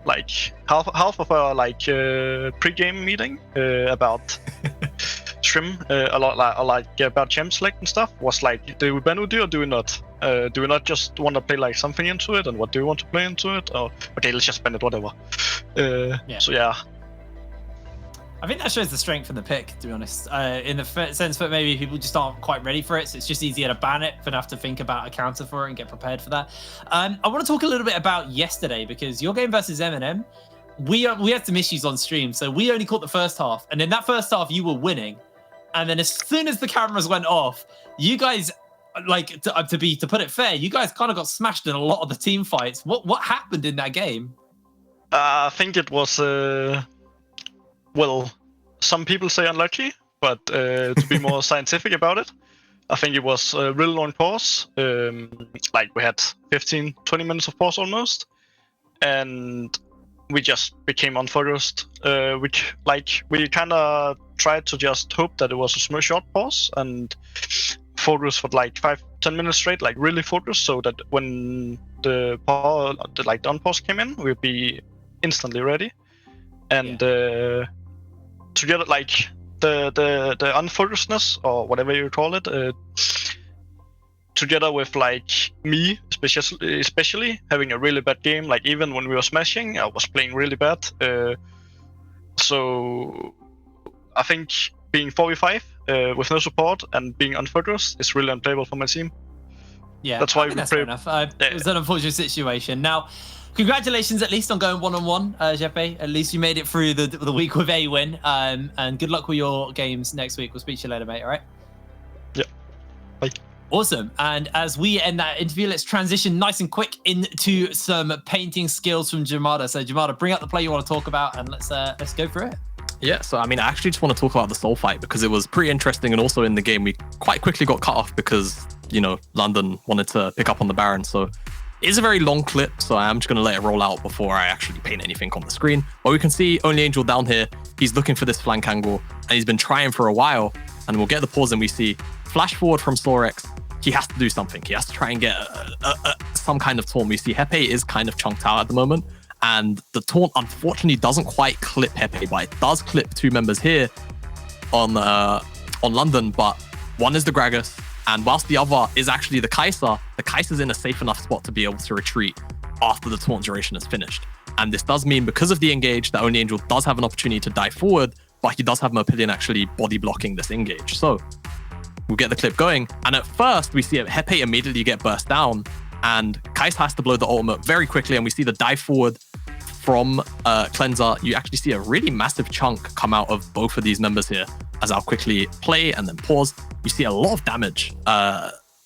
like half of our like pre-game meeting about Trim, a lot like about champ select and stuff was like, do we ban Udyr or do we not? Do we not just want to play like something into it, and what do we want to play into it? Or okay, let's just ban it, whatever. So yeah. I think that shows the strength in the pick, to be honest, in the sense that maybe people just aren't quite ready for it, so it's just easier to ban it than have to think about a counter for it and get prepared for that. I want to talk a little bit about yesterday, because your game versus M&M, we had some issues on stream, so we only caught the first half, and in that first half, you were winning, and then as soon as the cameras went off, you guys, like, to put it fair, you guys kind of got smashed in a lot of the team fights. What happened in that game? I think it was... Well, some people say unlucky, but to be more scientific about it, I think it was a really long pause. Like we had 15, 20 minutes of pause almost, and we just became unfocused. We kind of tried to just hope that it was a small short pause and focus for like 5-10 minutes straight, like really focused, so that when the unpause came in, we'd be instantly ready. And together, like the unfocusedness or whatever you call it, together with like me, especially having a really bad game. Like even when we were smashing, I was playing really bad. So I think being 4v5 with no support and being unfocused is really unplayable for my team. Yeah, that's why we that's play. Fair enough. It was an unfortunate situation. Now, congratulations at least on going 1-on-1, Jeppe. At least you made it through the week with a win. And good luck with your games next week. We'll speak to you later, mate. All right? Yeah. Bye. Awesome. And as we end that interview, let's transition nice and quick into some painting skills from Jamada. So Jamada, bring up the play you want to talk about, and let's go for it. Yeah, so I mean, I actually just want to talk about the soul fight because it was pretty interesting, and also in the game we quite quickly got cut off because, you know, London wanted to pick up on the Baron. So it's a very long clip, so I'm just going to let it roll out before I actually paint anything on the screen. But we can see Only Angel down here. He's looking for this flank angle, and he's been trying for a while. And we'll get the pause, and we see flash forward from Sorex. He has to do something. He has to try and get some kind of taunt. We see Hepe is kind of chunked out at the moment, and the taunt unfortunately doesn't quite clip Hepe, but it does clip 2 members here on London. But one is the Gragas, and whilst the other is actually the Kai'Sa's in a safe enough spot to be able to retreat after the taunt duration is finished. And this does mean, because of the engage, that Only Angel does have an opportunity to dive forward, but he does have Merpillion actually body blocking this engage. So we'll get the clip going. And at first, we see Hepe immediately get burst down, and Kai'Sa has to blow the ultimate very quickly, and we see the dive forward from Cleanser. You actually see a really massive chunk come out of both of these members here. As I'll quickly play and then pause, you see a lot of damage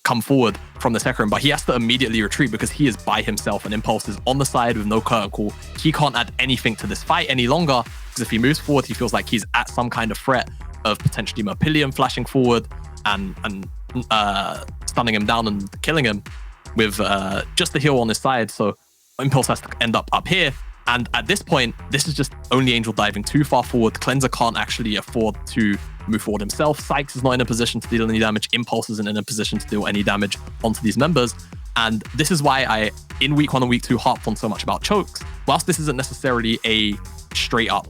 come forward from the Hecarim, but he has to immediately retreat because he is by himself, and Impulse is on the side with no curtain call. He can't add anything to this fight any longer, because if he moves forward, he feels like he's at some kind of threat of potentially Merpillion flashing forward and stunning him down and killing him with just the heal on his side. So Impulse has to end up here. And at this point, this is just only Angel diving too far forward. Cleanser can't actually afford to move forward himself. Sykes is not in a position to deal any damage. Impulse isn't in a position to deal any damage onto these members. And this is why I, in week 1 and week 2, harped on so much about chokes. Whilst this isn't necessarily a straight up,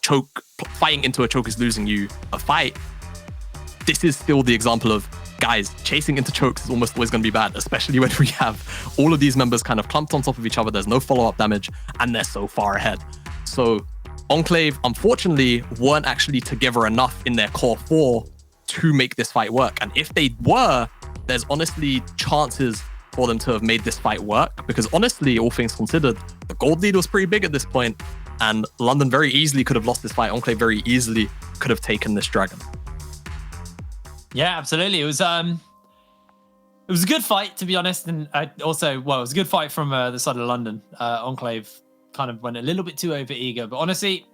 choke, fighting into a choke is losing you a fight, this is still the example of, guys, chasing into chokes is almost always going to be bad, especially when we have all of these members kind of clumped on top of each other. There's no follow-up damage, and they're so far ahead. So Enclave, unfortunately, weren't actually together enough in their core 4 to make this fight work. And if they were, there's honestly chances for them to have made this fight work, because honestly, all things considered, the gold lead was pretty big at this point, and London very easily could have lost this fight. Enclave very easily could have taken this dragon. Yeah, absolutely. It was a good fight, to be honest, and it was a good fight from the side of London. Enclave kind of went a little bit too over eager, but honestly,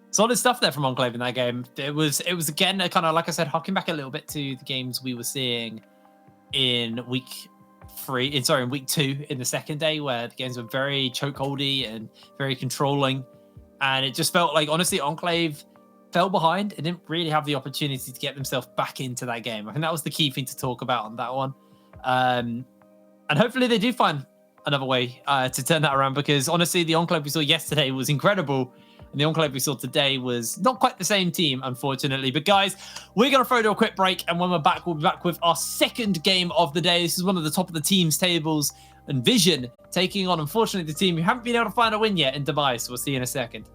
solid stuff there from Enclave in that game. It was again kind of, like I said, harking back a little bit to the games we were seeing in week 2 in the second day, where the games were very chokeholdy and very controlling, and it just felt like, honestly, Enclave fell behind and didn't really have the opportunity to get themselves back into that game. I think that was the key thing to talk about on that one. And hopefully they do find another way to turn that around, because honestly, the Enclave we saw yesterday was incredible, and the Enclave we saw today was not quite the same team, unfortunately. But guys, we're going to throw to a quick break, and when we're back, we'll be back with our second game of the day. This is one of the top of the teams tables, and Vision taking on, unfortunately, the team who haven't been able to find a win yet in Dubai. So we'll see you in a second.